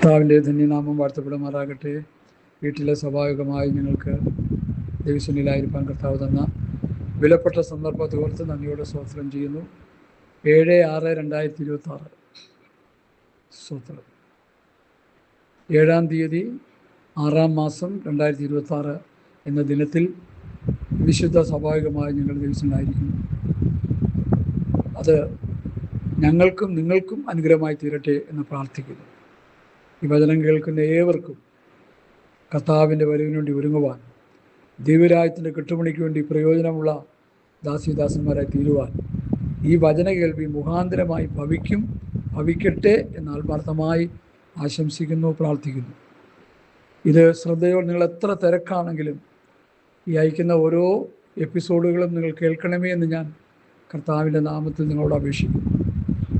കർത്താവിൻ്റെ ധന്യനാമം വാഴ്ത്തപ്പെടുമാറാകട്ടെ. വീട്ടിലെ സ്വാഭാവികമായി ഞങ്ങൾക്ക് ദൈവസന്നിധിയിലായിരിക്കാൻ കർത്താവ് തന്ന വിലപ്പെട്ട സന്ദർഭത്തെ ഓർത്ത് നന്ദിയോടെ സ്തോത്രം ചെയ്യുന്നു. 7/6/2026 സ്തോത്രം. 7-ാം തീയതി 6-ാം മാസം 2026 എന്ന ദിനത്തിൽ വിശുദ്ധ സ്വാഭാവികമായി ഞങ്ങൾ ദൈവസന്നിധിയിലായിരിക്കുന്നു. അത് ഞങ്ങൾക്കും നിങ്ങൾക്കും അനുഗ്രഹമായി തീരട്ടെ എന്ന് പ്രാർത്ഥിക്കുന്നു. ഈ വചനം കേൾക്കുന്ന ഏവർക്കും കർത്താവിൻ്റെ വരവിന് വേണ്ടി ഒരുങ്ങുവാൻ, ദൈവരാജ്യത്തിൻ്റെ കെട്ടുപണിക്ക് വേണ്ടി പ്രയോജനമുള്ള ദാസീദാസന്മാരായി തീരുവാൻ ഈ വചന കേൾവി മുഖാന്തരമായി ഭവിക്കട്ടെ എന്ന് ആത്മാർത്ഥമായി ആശംസിക്കുന്നു, പ്രാർത്ഥിക്കുന്നു. ഇത് ശ്രദ്ധയോടെ നിങ്ങൾ എത്ര തിരക്കാണെങ്കിലും ഈ അയക്കുന്ന ഓരോ എപ്പിസോഡുകളും നിങ്ങൾ കേൾക്കണമേ എന്ന് ഞാൻ കർത്താവിൻ്റെ നാമത്തിൽ നിങ്ങളോട് അപേക്ഷിക്കുന്നു.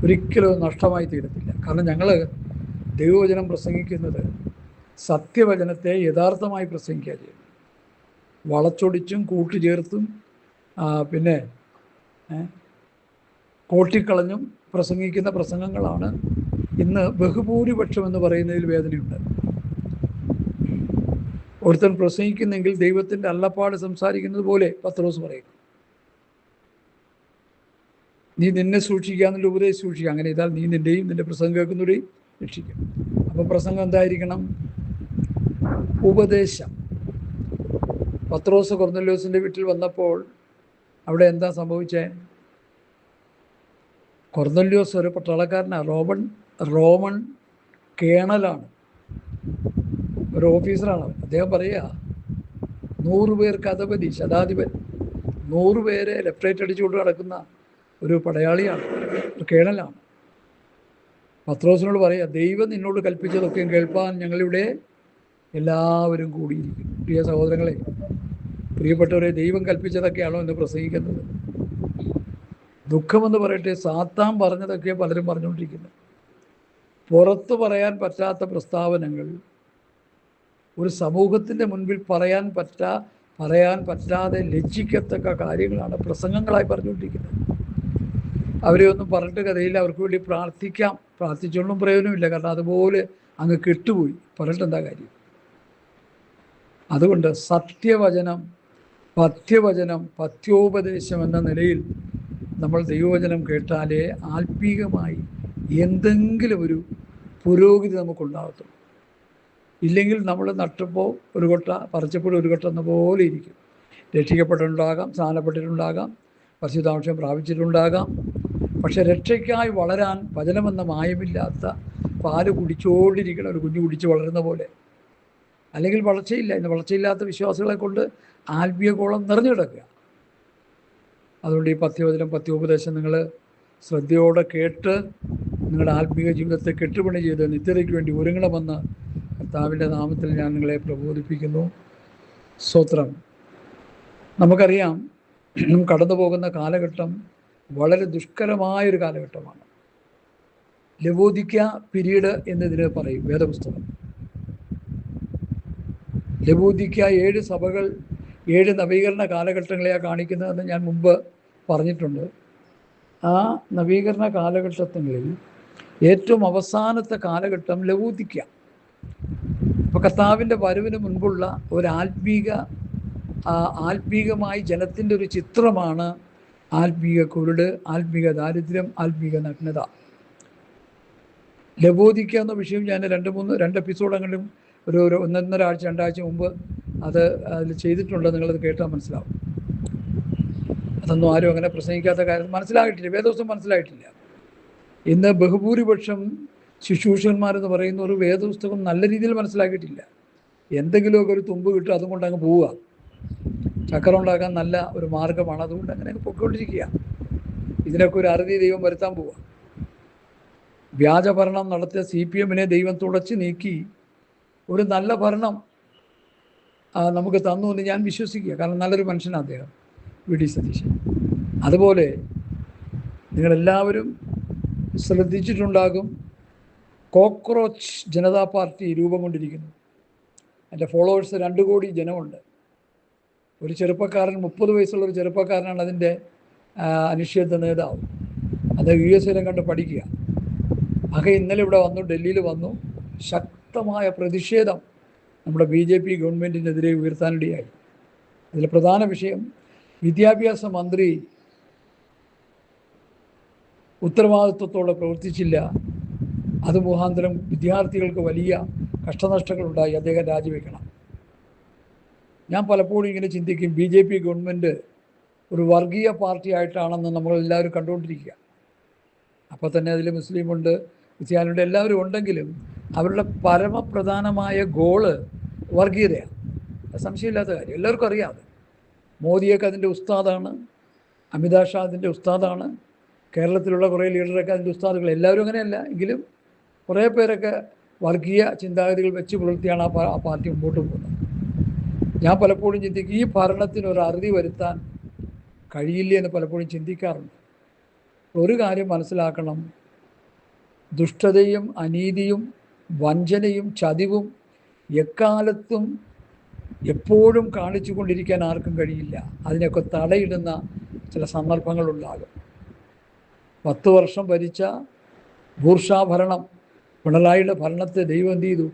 ഒരിക്കലും നഷ്ടമായി തീരത്തില്ല. കാരണം ഞങ്ങൾ ദൈവവചനം പ്രസംഗിക്കുന്നത് സത്യവചനത്തെ യഥാർത്ഥമായി പ്രസംഗിക്കുക ചെയ്യുന്നു. വളച്ചൊടിച്ചും കൂട്ടുചേർത്തും പിന്നെ കോട്ടിക്കളഞ്ഞും പ്രസംഗിക്കുന്ന പ്രസംഗങ്ങളാണ് ഇന്ന് ബഹുഭൂരിപക്ഷം എന്ന് പറയുന്നതിൽ വേദനയുണ്ട്. ഒരുത്തൻ പ്രസംഗിക്കുന്നെങ്കിൽ ദൈവത്തിൻ്റെ അള്ളപ്പാട് സംസാരിക്കുന്നത് പോലെ പത്രോസ് പറയും, നീ നിന്നെ സൂക്ഷിക്കുക എന്നുള്ള ഉപദേശം സൂക്ഷിക്കുക. അങ്ങനെ ചെയ്താൽ നീ നിൻ്റെയും നിൻ്റെ പ്രസംഗം കേൾക്കുന്നവരെയും രക്ഷിക്കും. അപ്പം പ്രസംഗം എന്തായിരിക്കണം? ഉപദേശം. പത്രോസ് കൊർന്നല്യോസിൻ്റെ വീട്ടിൽ വന്നപ്പോൾ അവിടെ എന്താ സംഭവിച്ചേ? കൊർന്നല്യോസ് ഒരു പട്ടാളക്കാരനാണ്, റോമൻ കേണലാണ്, ഒരു ഓഫീസറാണ്. അദ്ദേഹം പറയുക 100 പേർക്ക് അധിപതി, ശതാധിപൻ, 100 പേരെ ലെഫ്റ്റ് അടിച്ചുകൊണ്ട് നടക്കുന്ന ഒരു പടയാളിയാണ്, ഒരു കേണലാണ്. പത്രോസിനോട് പറയുക, ദൈവം നിന്നോട് കൽപ്പിച്ചതൊക്കെയും കേൾപ്പാൻ ഞങ്ങളിവിടെ എല്ലാവരും കൂടിയിരിക്കും. പ്രിയ സഹോദരങ്ങളെ, പ്രിയപ്പെട്ടവരെ, ദൈവം കൽപ്പിച്ചതൊക്കെയാണോ എന്ന് പ്രസംഗിക്കുന്നത്? ദുഃഖമെന്ന് പറയട്ടെ, സാത്താൻ പറഞ്ഞതൊക്കെ പലരും പറഞ്ഞുകൊണ്ടിരിക്കുന്നത്. പുറത്ത് പറയാൻ പറ്റാത്ത പ്രസ്താവനകൾ ഒരു സമൂഹത്തിൻ്റെ മുൻപിൽ പറയാൻ പറ്റാതെ ലജ്ജിക്കത്തക്ക കാര്യങ്ങളാണ് പ്രസംഗങ്ങളായി പറഞ്ഞുകൊണ്ടിരിക്കുന്നത്. അവരെ ഒന്നും പറഞ്ഞിട്ട് കഥയില്ല. അവർക്ക് വേണ്ടി പ്രാർത്ഥിച്ചുകൊണ്ടും പ്രയോജനമില്ല. കാരണം അതുപോലെ അങ്ങ് കെട്ടുപോയി. പറഞ്ഞിട്ട് എന്താ കാര്യം? അതുകൊണ്ട് സത്യവചനം, പഥ്യോപദേശം എന്ന നിലയിൽ നമ്മൾ ദൈവവചനം കേട്ടാലേ ആത്മീകമായി എന്തെങ്കിലും ഒരു പുരോഗതി നമുക്കുണ്ടാകത്തുള്ളൂ. ഇല്ലെങ്കിൽ നമ്മൾ നട്ടപ്പോൾ ഒരു കൊട്ട, പറിച്ചപ്പോൾ ഒരു കൊട്ട എന്ന പോലെ ഇരിക്കും. രക്ഷിക്കപ്പെട്ടിട്ടുണ്ടാകാം, സ്നാനപ്പെട്ടിട്ടുണ്ടാകാം, പരിശുദ്ധാംശം പ്രാപിച്ചിട്ടുണ്ടാകാം. പക്ഷെ രക്ഷയ്ക്കായി വളരാൻ വചനമെന്ന മായമില്ലാത്ത പാല് കുടിച്ചുകൊണ്ടിരിക്കണം, ഒരു കുഞ്ഞു കുടിച്ച് വളരുന്ന പോലെ. അല്ലെങ്കിൽ വളർച്ചയില്ല. ഇന്ന് വളർച്ചയില്ലാത്ത വിശ്വാസികളെ കൊണ്ട് ആത്മീയകോളം നിറഞ്ഞു കിടക്കുക. അതുകൊണ്ട് ഈ പഥ്യോപദേശം നിങ്ങൾ ശ്രദ്ധയോടെ കേട്ട് നിങ്ങളുടെ ആത്മീയ ജീവിതത്തെ കെട്ടുപണി ചെയ്ത് നിത്യതയ്ക്ക് വേണ്ടി ഒരുങ്ങണമെന്ന് കർത്താവിൻ്റെ നാമത്തിൽ ഞാൻ നിങ്ങളെ പ്രബോധിപ്പിക്കുന്നു. സ്തോത്രം. നമുക്കറിയാം, കടന്നു പോകുന്ന കാലഘട്ടം വളരെ ദുഷ്കരമായൊരു കാലഘട്ടമാണ്. ലവോദിക്ക പീരീഡ് എന്നതിന് പറയും വേദപുസ്തകം. ലവോദിക്ക 7 സഭകൾ, 7 നവീകരണ കാലഘട്ടങ്ങളെയാണ് കാണിക്കുന്നതെന്ന് ഞാൻ മുമ്പ് പറഞ്ഞിട്ടുണ്ട്. ആ നവീകരണ കാലഘട്ടങ്ങളിൽ ഏറ്റവും അവസാനത്തെ കാലഘട്ടം ലവോദിക്ക. അപ്പോൾ കർത്താവിൻ്റെ വരവിന് മുൻപുള്ള ഒരു ആത്മീകമായി ജനത്തിൻ്റെ ഒരു ചിത്രമാണ് ആത്മീക കുരുട്, ആത്മീക ദാരിദ്ര്യം, ആത്മീക നഗ്നത. ലവോദിക്ക എന്ന വിഷയം ഞാൻ 2 എപ്പിസോഡെങ്കിലും ഒരു 1.5 ആഴ്ച 2 ആഴ്ച മുമ്പ് അതിൽ ചെയ്തിട്ടുണ്ട്. നിങ്ങളത് കേട്ടാൽ മനസ്സിലാവും. അതൊന്നും ആരും അങ്ങനെ പ്രസംഗിക്കാത്ത കാര്യം മനസ്സിലായിട്ടില്ല, വേദപുസ്തകം മനസ്സിലായിട്ടില്ല. ഇന്ന് ബഹുഭൂരിപക്ഷം ശുശ്രൂഷകന്മാരെന്ന് പറയുന്ന ഒരു വേദപുസ്തകം നല്ല രീതിയിൽ മനസ്സിലാക്കിയിട്ടില്ല. എന്തെങ്കിലുമൊക്കെ ഒരു തുമ്പ് കിട്ടും, അതുകൊണ്ട് അങ്ങ് പോവുക. ചക്രം ഉണ്ടാക്കാൻ നല്ല ഒരു മാർഗമാണ്, അതുകൊണ്ട് അങ്ങനെ പൊയ്ക്കൊണ്ടിരിക്കുക. ഇതിനൊക്കെ ഒരു അറുതി ദൈവം വരുത്താൻ പോവുക. വ്യാജഭരണം നടത്തിയ CPM-നെ ദൈവം തുടച്ച് നീക്കി ഒരു നല്ല ഭരണം നമുക്ക് തന്നു എന്ന് ഞാൻ വിശ്വസിക്കുക. കാരണം നല്ലൊരു മനുഷ്യനാണ് അദ്ദേഹം, VD സതീശൻ. അതുപോലെ നിങ്ങളെല്ലാവരും ശ്രദ്ധിച്ചിട്ടുണ്ടാകും, കോക്രോച്ച് ജനതാ പാർട്ടി രൂപം കൊണ്ടിരിക്കുന്നു. എൻ്റെ ഫോളോവേഴ്സ് 2 കോടി ജനമുണ്ട്. ഒരു ചെറുപ്പക്കാരൻ, 30 വയസ്സുള്ള ഒരു ചെറുപ്പക്കാരനാണ് അതിൻ്റെ അനിശ്ചിത നേതാവ്. അത് USA കണ്ട് പഠിക്കുക. ഇന്നലെ ഇവിടെ വന്നു, ഡൽഹിയിൽ വന്നു. ശക്തമായ പ്രതിഷേധം നമ്മുടെ BJP ഗവൺമെൻറ്റിനെതിരെ ഉയർത്താനിടയായി. അതിൽ പ്രധാന വിഷയം വിദ്യാഭ്യാസ മന്ത്രി ഉത്തരവാദിത്വത്തോടെ പ്രവർത്തിച്ചില്ല, അത് മുഖാന്തരം വിദ്യാർത്ഥികൾക്ക് വലിയ കഷ്ടനഷ്ടങ്ങളുണ്ടായി, അദ്ദേഹം രാജിവെക്കണം. ഞാൻ പലപ്പോഴും ഇങ്ങനെ ചിന്തിക്കും, BJP ഗവൺമെൻറ് ഒരു വർഗീയ പാർട്ടി ആയിട്ടാണെന്ന് നമ്മളെല്ലാവരും കണ്ടുകൊണ്ടിരിക്കുക. അപ്പോൾ തന്നെ അതിൽ മുസ്ലിമുണ്ട്, ക്രിസ്ത്യാനിയുണ്ട്, എല്ലാവരും ഉണ്ടെങ്കിലും അവരുടെ പരമപ്രധാനമായ ഗോള് വർഗീയതയാണ്. സംശയമില്ലാത്ത കാര്യം, എല്ലാവർക്കും അറിയാം. മോദിയൊക്കെ അതിൻ്റെ ഉസ്താദാണ്, അമിതാഷ് ഷാ അതിൻ്റെ ഉസ്താദാണ്, കേരളത്തിലുള്ള കുറേ ലീഡറൊക്കെ അതിൻ്റെ ഉസ്താദുകൾ. എല്ലാവരും അങ്ങനെയല്ല എങ്കിലും കുറേ പേരൊക്കെ വർഗീയ ചിന്താഗതികൾ വെച്ച് പുലർത്തിയാണ് ആ പാർട്ടി മുമ്പോട്ട് പോകുന്നത്. ഞാൻ പലപ്പോഴും ചിന്തിക്കും, ഈ ഭരണത്തിന് ഒരു അറുതി വരുത്താൻ കഴിയില്ല എന്ന് പലപ്പോഴും ചിന്തിക്കാറുണ്ട്. ഒരു കാര്യം മനസ്സിലാക്കണം, ദുഷ്ടതയും അനീതിയും വഞ്ചനയും ചതിവും എക്കാലത്തും എപ്പോഴും കാണിച്ചു കൊണ്ടിരിക്കാൻ ആർക്കും കഴിയില്ല. അതിനൊക്കെ തടയിടുന്ന ചില സന്ദർഭങ്ങളുണ്ടാകും. 10 വർഷം ഭരിച്ച ബൂർഷാ ഭരണം, പിണറായിയുടെ ഭരണത്തെ ദൈവം എന്ത് ചെയ്തു?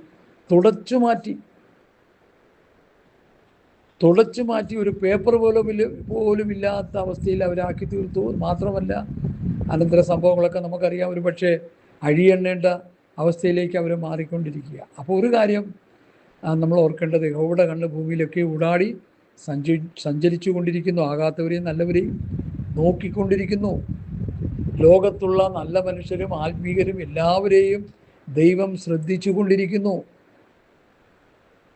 തുടച്ചു മാറ്റി ഒരു പേപ്പർ പോലും ഇല്ലാത്ത അവസ്ഥയിൽ അവരാക്കി തീർത്തു. മാത്രമല്ല അനന്തര സംഭവങ്ങളൊക്കെ നമുക്കറിയാം, ഒരു പക്ഷേ അഴിയെണ്ണേണ്ട അവസ്ഥയിലേക്ക് അവർ മാറിക്കൊണ്ടിരിക്കുക. അപ്പോൾ ഒരു കാര്യം നമ്മൾ ഓർക്കേണ്ടത്, യഹോവയുടെ കണ്ണ് ഭൂമിയിലൊക്കെ ഊടാടി സഞ്ചരിച്ചു കൊണ്ടിരിക്കുന്നു, ആകാത്തവരെയും നല്ലവരെയും നോക്കിക്കൊണ്ടിരിക്കുന്നു. ലോകത്തുള്ള നല്ല മനുഷ്യരും ആത്മീകരും എല്ലാവരെയും ദൈവം ശ്രദ്ധിച്ചു കൊണ്ടിരിക്കുന്നു.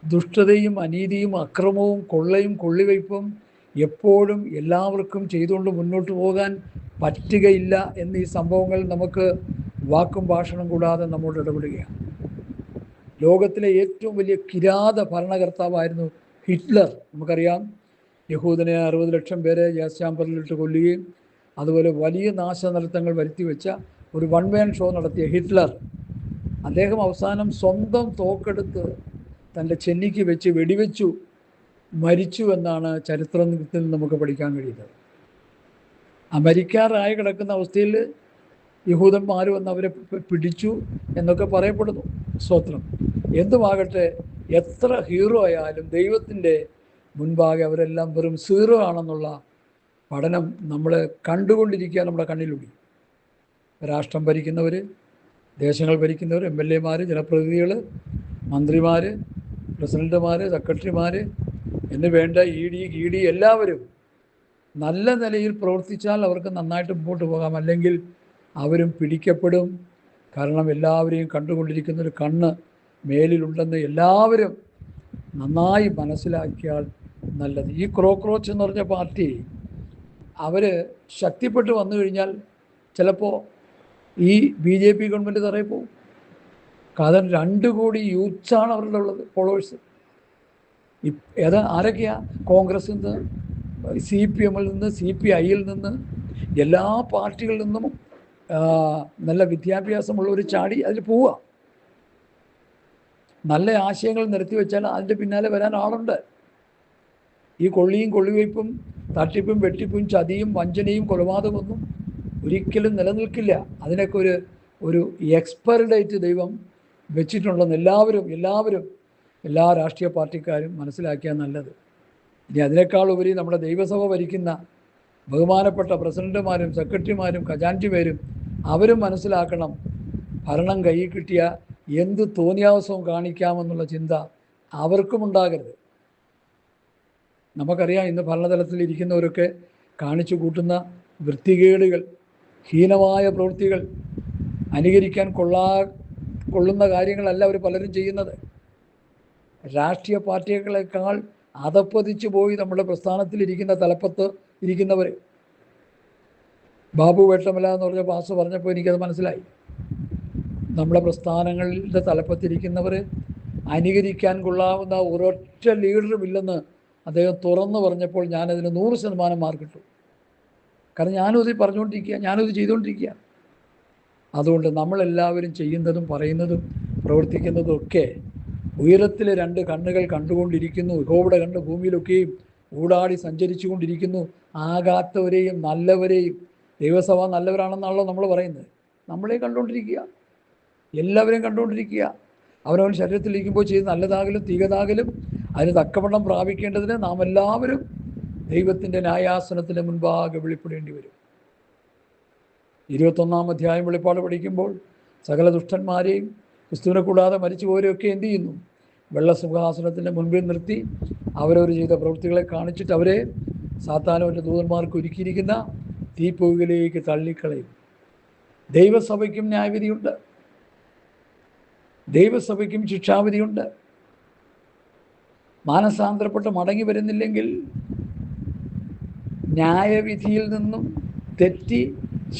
ദുഷ്ടതയും അനീതിയും അക്രമവും കൊള്ളയും കൊള്ളിവയ്പും എപ്പോഴും എല്ലാവർക്കും ചെയ്തുകൊണ്ട് മുന്നോട്ട് പോകാൻ പറ്റുകയില്ല എന്നീ സംഭവങ്ങൾ നമുക്ക് വാക്കും ഭാഷണം കൂടാതെ നമ്മോട് ഇടപെടുകയാണ്. ലോകത്തിലെ ഏറ്റവും വലിയ കിരാത ഭരണകർത്താവായിരുന്നു ഹിറ്റ്ലർ. നമുക്കറിയാം, യഹൂദനെ 60 ലക്ഷം പേരെ ഗ്യാസ് ചാമ്പറിലിട്ട് കൊല്ലുകയും അതുപോലെ വലിയ നാശനഷ്ടങ്ങൾ വരുത്തിവെച്ച ഒരു വൺ മാൻ ഷോ നടത്തിയ ഹിറ്റ്ലർ, അദ്ദേഹം അവസാനം സ്വന്തം തോക്കെടുത്ത് തൻ്റെ ചെന്നിക്ക് വെച്ച് വെടിവെച്ചു മരിച്ചു എന്നാണ് ചരിത്രത്തിൽ നമുക്ക് പഠിക്കാൻ കഴിയുന്നത്. മരിക്കാറായി കിടക്കുന്ന അവസ്ഥയിൽ യഹൂദന്മാർ വന്ന് അവരെ പിടിച്ചു എന്നൊക്കെ പറയപ്പെടുന്നു. സ്തോത്രം. എന്തുമാകട്ടെ, എത്ര ഹീറോ ആയാലും ദൈവത്തിൻ്റെ മുൻപാകെ അവരെല്ലാം വെറും സീറോ ആണെന്നുള്ള പഠനം നമ്മൾ കണ്ടുകൊണ്ടിരിക്കുക, നമ്മുടെ കണ്ണിലൂടെ. രാഷ്ട്രം ഭരിക്കുന്നവർ, ദേശങ്ങൾ ഭരിക്കുന്നവർ, MLA മാർ, ജനപ്രതിനിധികൾ, മന്ത്രിമാർ, പ്രസിഡന്റുമാർ, സെക്രട്ടറിമാർ എന്ന് വേണ്ട ED എല്ലാവരും നല്ല നിലയിൽ പ്രവർത്തിച്ചാൽ അവർക്ക് നന്നായിട്ട് മുമ്പോട്ട് പോകാം, അല്ലെങ്കിൽ അവരും പിടിക്കപ്പെടും. കാരണം എല്ലാവരെയും കണ്ടുകൊണ്ടിരിക്കുന്നൊരു കണ്ണ് മേലിലുണ്ടെന്ന് എല്ലാവരും നന്നായി മനസ്സിലാക്കിയാൽ നല്ലത്. ഈ ക്രോച്ച് എന്ന് പറഞ്ഞ പാർട്ടി അവർ ശക്തിപ്പെട്ട് വന്നു കഴിഞ്ഞാൽ ചിലപ്പോൾ ഈ BJP ഗവൺമെൻറ് തറയിൽ പോകും. കാരണം 2 കോടി യൂത്ത്സാണ് അവരുടെ ഉള്ളത്, ഫോളോവേഴ്സ്. ആരൊക്കെയാ? കോൺഗ്രസിൽ നിന്ന്, CPM-ൽ നിന്ന്, CPI-യിൽ നിന്ന്, എല്ലാ പാർട്ടികളിൽ നിന്നും നല്ല വിദ്യാഭ്യാസമുള്ളവർ ചാടി അതിൽ പോവുക. നല്ല ആശയങ്ങൾ നിരത്തി വെച്ചാൽ അതിൻ്റെ പിന്നാലെ വരാൻ ആളുണ്ട്. ഈ കൊള്ളിയും കൊള്ളിവയ്പ്പും തട്ടിപ്പും വെട്ടിപ്പും ചതിയും വഞ്ചനയും കൊലപാതകമൊന്നും ഒരിക്കലും നിലനിൽക്കില്ല. അതിനൊക്കെ ഒരു എക്സ്പയറി ഡേറ്റ് ദൈവം വെച്ചിട്ടുണ്ടെന്ന് എല്ലാവരും എല്ലാ രാഷ്ട്രീയ പാർട്ടിക്കാരും മനസ്സിലാക്കിയാൽ നല്ലത്. ഇനി അതിനേക്കാൾ ഉപരി നമ്മുടെ ദൈവസഭ ഭരിക്കുന്ന ബഹുമാനപ്പെട്ട പ്രസിഡന്റുമാരും സെക്രട്ടറിമാരും ഖജാൻജിമാരും അവരും മനസ്സിലാക്കണം, ഭരണം കയ്യിൽ കിട്ടിയ എന്ത് തോന്നിയാവസവും കാണിക്കാമെന്നുള്ള ചിന്ത അവർക്കും ഉണ്ടാകരുത്. നമുക്കറിയാം, ഇന്ന് ഭരണതലത്തിൽ ഇരിക്കുന്നവരൊക്കെ കാണിച്ചു കൂട്ടുന്ന വൃത്തികേടുകൾ, ഹീനമായ പ്രവൃത്തികൾ, അനുകരിക്കാൻ കൊള്ളുന്ന കാര്യങ്ങളല്ല അവർ പലരും ചെയ്യുന്നത്. രാഷ്ട്രീയ പാർട്ടികളെക്കാൾ അധപ്പതിച്ചു പോയി നമ്മുടെ പ്രസ്ഥാനത്തിലിരിക്കുന്ന തലപ്പത്ത് ഇരിക്കുന്നവർ. ബാബു വേട്ടമല എന്ന് പറഞ്ഞ പാസ് പറഞ്ഞപ്പോൾ എനിക്കത് മനസ്സിലായി. നമ്മുടെ പ്രസ്ഥാനങ്ങളുടെ തലപ്പത്തിരിക്കുന്നവർ അനുകരിക്കാൻ കൊള്ളാവുന്ന ഒരൊറ്റ ലീഡറുമില്ലെന്ന് അദ്ദേഹം തുറന്നു പറഞ്ഞപ്പോൾ ഞാനതിന് 100% മാർക്കിട്ടു. കാരണം ഞാനത് പറഞ്ഞുകൊണ്ടിരിക്കുക, ഞാനത് ചെയ്തുകൊണ്ടിരിക്കുക. അതുകൊണ്ട് നമ്മളെല്ലാവരും ചെയ്യുന്നതും പറയുന്നതും പ്രവർത്തിക്കുന്നതും ഒക്കെ ഉയരത്തിലെ 2 കണ്ണുകൾ കണ്ടുകൊണ്ടിരിക്കുന്നു. യഹോവയുടെ കണ്ണ് ഭൂമിയിലൊക്കെയും ഊടാടി സഞ്ചരിച്ചു കൊണ്ടിരിക്കുന്നു. ആകാത്തവരെയും നല്ലവരെയും. ദൈവസഭ നല്ലവരാണെന്നാണല്ലോ നമ്മൾ പറയുന്നത്. നമ്മളെ കണ്ടുകൊണ്ടിരിക്കുക, എല്ലാവരെയും കണ്ടുകൊണ്ടിരിക്കുക. അവനവൻ ശരീരത്തിലിരിക്കുമ്പോൾ ചെയ്ത് നല്ലതാകലും തീയതാകലും അതിന് തക്കവണ്ണം പ്രാപിക്കേണ്ടതിന് നാം എല്ലാവരും ദൈവത്തിൻ്റെ ന്യായാസനത്തിന് മുൻപാകെ വെളിപ്പെടേണ്ടി വരും. 21 അധ്യായം വെളിപ്പാട് പഠിക്കുമ്പോൾ സകല ദുഷ്ടന്മാരെയും ക്രിസ്തുവിനെ കൂടാതെ മരിച്ചുപോരെയൊക്കെ എന്ത് ചെയ്യുന്നു? വെള്ളസിംഹാസനത്തിൻ്റെ മുൻപിൽ നിർത്തി അവരവർ ചെയ്ത പ്രവൃത്തികളെ കാണിച്ചിട്ട് അവരെ സാത്താനവൻ്റെ ദൂതന്മാർക്ക് ഒരുക്കിയിരിക്കുന്ന തീപ്പൊയ്കയിലേക്ക് തള്ളിക്കളയും. ദൈവസഭയ്ക്കും ന്യായവിധിയുണ്ട്, ദൈവസഭയ്ക്കും ശിക്ഷാവിധിയുണ്ട്. മാനസാന്തരപ്പെട്ട് മടങ്ങി വരുന്നില്ലെങ്കിൽ ന്യായവിധിയിൽ നിന്നും തെറ്റി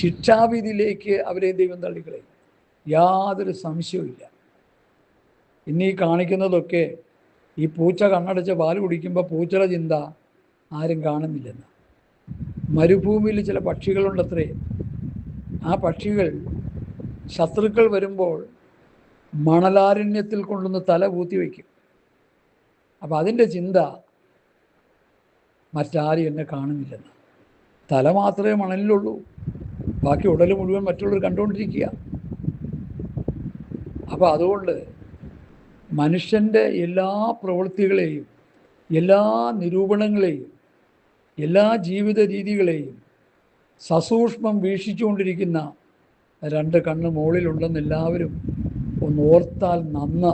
ശിക്ഷാവിധിയിലേക്ക് അവരെ ദൈവം തള്ളിക്കളയും. യാതൊരു സംശയവുമില്ല. ഇന്നീ കാണിക്കുന്നതൊക്കെ ഈ പൂച്ച കണ്ണടച്ച് പാല് കുടിക്കുമ്പോൾ പൂച്ചയുടെ ചിന്ത ആരും കാണുന്നില്ലെന്ന്. മരുഭൂമിയിൽ ചില പക്ഷികളുണ്ടത്രേ. ആ പക്ഷികൾ ശത്രുക്കൾ വരുമ്പോൾ മണലാരണ്യത്തിൽ കൊണ്ടുവന്ന് തല കൂത്തി വയ്ക്കും. അപ്പം അതിൻ്റെ ചിന്ത മറ്റാരും എന്നെ കാണുന്നില്ലെന്ന്. തല മാത്രമേ മണലിലുള്ളൂ, ബാക്കി ഉടൽ മുഴുവൻ മറ്റുള്ളവർ കണ്ടുകൊണ്ടിരിക്കുക. അപ്പോൾ അതുകൊണ്ട് മനുഷ്യൻ്റെ എല്ലാ പ്രവൃത്തികളെയും, എല്ലാ നിരൂപണങ്ങളെയും, എല്ലാ ജീവിത രീതികളെയും സസൂക്ഷ്മം വീക്ഷിച്ചുകൊണ്ടിരിക്കുന്ന 2 കണ്ണ് മുകളിലുണ്ടെന്ന് എല്ലാവരും ഒന്ന് ഓർത്താൽ നന്ന്.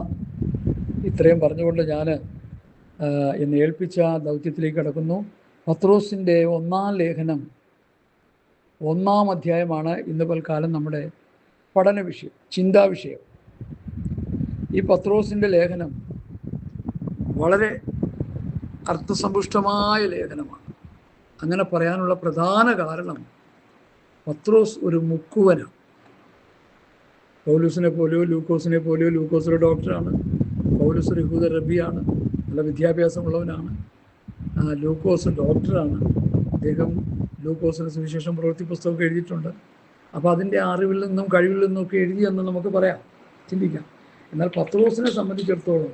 ഇത്രയും പറഞ്ഞുകൊണ്ട് ഞാൻ എന്നെ ഏൽപ്പിച്ച ദൗത്യത്തിലേക്ക് കടക്കുന്നു. പത്രോസിൻ്റെ 1-ാം ലേഖനം 1-ാം അധ്യായമാണ് ഇന്ന് പൽക്കാലം നമ്മുടെ പഠന വിഷയം, ചിന്താവിഷയം. ഈ പത്രോസിൻ്റെ ലേഖനം വളരെ അർത്ഥസമ്പുഷ്ടമായ ലേഖനമാണ്. അങ്ങനെ പറയാനുള്ള പ്രധാന കാരണം പത്രോസ് ഒരു മുക്കുവനാണ്. പൗലൂസിനെ പോലെയോ ലൂക്കോസിനെ പോലെയോ, ലൂക്കോസ് ഒരു ഡോക്ടറാണ്, പൗലൂസ് ഒരു യഹൂദ റബ്ബിയാണ്, നല്ല വിദ്യാഭ്യാസമുള്ളവനാണ്. ലൂക്കോസ് ഡോക്ടറാണ്. അദ്ദേഹം ലൂക്കോസിന് സുവിശേഷം പ്രവൃത്തി പുസ്തകമൊക്കെ എഴുതിയിട്ടുണ്ട്. അപ്പോൾ അതിൻ്റെ അറിവിൽ നിന്നും കഴിവിൽ നിന്നൊക്കെ എഴുതിയെന്ന് നമുക്ക് പറയാം, ചിന്തിക്കാം. എന്നാൽ പത്രോസിനെ സംബന്ധിച്ചിടത്തോളം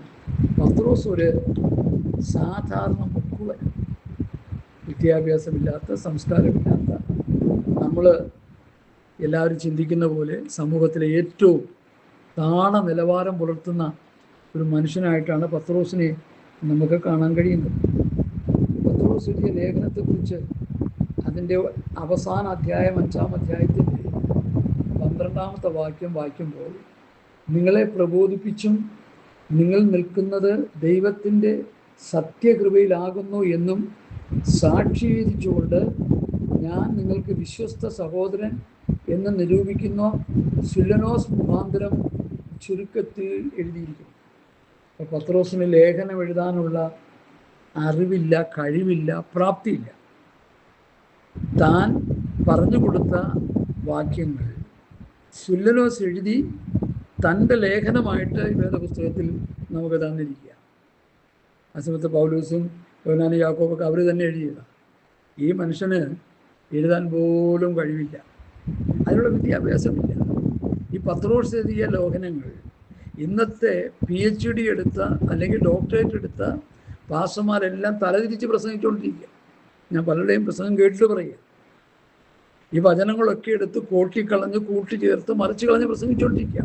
പത്രോസ് ഒരു സാധാരണ മുക്കുവൻ, വിദ്യാഭ്യാസമില്ലാത്ത, സംസ്കാരമില്ലാത്ത, നമ്മൾ എല്ലാവരും ചിന്തിക്കുന്ന പോലെ സമൂഹത്തിലെ ഏറ്റവും താണ നിലവാരം പുലർത്തുന്ന ഒരു മനുഷ്യനായിട്ടാണ് പത്രോസിനെ നമുക്ക് കാണാൻ കഴിയുന്നത്. പത്രോസ് എഴുതിയ ലേഖനത്തെക്കുറിച്ച് അതിൻ്റെ അവസാന അധ്യായം 5-ാം അധ്യായത്തിൻ്റെ 12-ാമത്തെ വാക്യം വായിക്കുമ്പോൾ, നിങ്ങളെ പ്രബോധിപ്പിച്ചും നിങ്ങൾ നിൽക്കുന്നത് ദൈവത്തിൻ്റെ സത്യകൃപയിലാകുന്നു എന്നും സാക്ഷീകരിച്ചുകൊണ്ട് ഞാൻ നിങ്ങൾക്ക് വിശ്വസ്ത സഹോദരൻ എന്ന് നിരൂപിക്കുന്ന സുല്ലനോസ് മുഖാന്തരം ചുരുക്കത്തിൽ എഴുതിയിരിക്കുന്നു. അപ്പോൾ പത്രോസിന് ലേഖനം എഴുതാനുള്ള അറിവില്ല, കഴിവില്ല, പ്രാപ്തിയില്ല. താൻ പറഞ്ഞു കൊടുത്ത വാക്യങ്ങൾ സുല്ലനോസ് എഴുതി തൻ്റെ ലേഖനമായിട്ട് വേദപുസ്തകത്തിൽ നമുക്ക് തന്നിരിക്കുക. ആ സമയത്ത് പൗലൂസും യോഹന്നാനും യാക്കോബൊക്കെ അവർ തന്നെ എഴുതിയതാണ്. ഈ മനുഷ്യന് എഴുതാൻ പോലും കഴിവില്ല, അതിനുള്ള വിദ്യാഭ്യാസമില്ല. ഈ പത്രോസ് എഴുതിയ ലേഖനങ്ങൾ ഇന്നത്തെ PhD എടുത്ത അല്ലെങ്കിൽ ഡോക്ടറേറ്റ് എടുത്ത പാസ്റ്റർമാരെല്ലാം തലതിരിച്ച് പ്രസംഗിച്ചുകൊണ്ടിരിക്കുക. ഞാൻ പലരുടെയും പ്രസംഗം കേട്ടിട്ട് പറയുക, ഈ വചനങ്ങളൊക്കെ എടുത്ത് കോട്ടിക്കളഞ്ഞ് കൂട്ടിച്ചേർത്ത് മറിച്ച് കളഞ്ഞ് പ്രസംഗിച്ചുകൊണ്ടിരിക്കുക.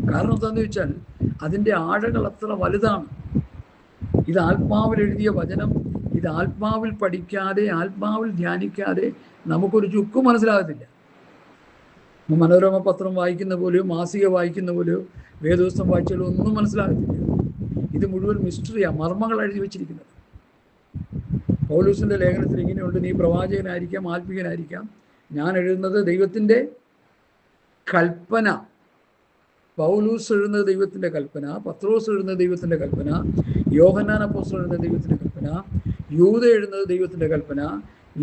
കാരണം എന്താണെന്ന് ചോദിച്ചാൽ അതിൻ്റെ ആഴങ്ങൾ അത്ര വലുതാണ്. ഇത് ആത്മാവിൽ എഴുതിയ വചനം, ഇത് ആത്മാവിൽ പഠിക്കാതെ, ആത്മാവിൽ ധ്യാനിക്കാതെ നമുക്കൊരു ചുക്കും മനസ്സിലാകത്തില്ല. മനോരമ പത്രം വായിക്കുന്ന പോലെയോ മാസിക വായിക്കുന്ന പോലെയോ വേദപുസ്തകം വായിച്ചാലോ ഒന്നും മനസ്സിലാകത്തില്ല. ഇത് മുഴുവൻ മിസ്റ്ററിയാണ്, മർമ്മങ്ങൾ എഴുതി വെച്ചിരിക്കുന്നത്. പൗലൂസിൻ്റെ ലേഖനത്തിൽ ഇങ്ങനെയുണ്ട്: നീ പ്രവാചകനായിരിക്കാം, ആത്മീകനായിരിക്കാം, ഞാൻ എഴുതുന്നത് ദൈവത്തിൻ്റെ കൽപ്പന. പൗലൂസ് എഴുതുന്നത് ദൈവത്തിൻ്റെ കൽപ്പന, പത്രോസ് എഴുതുന്നത് ദൈവത്തിൻ്റെ കൽപ്പന, യോഹന്നാൻ അപ്പോസ്തലൻ എഴുതുന്നത് ദൈവത്തിൻ്റെ കൽപ്പന, യൂദ എഴുതുന്നത് ദൈവത്തിൻ്റെ കൽപ്പന,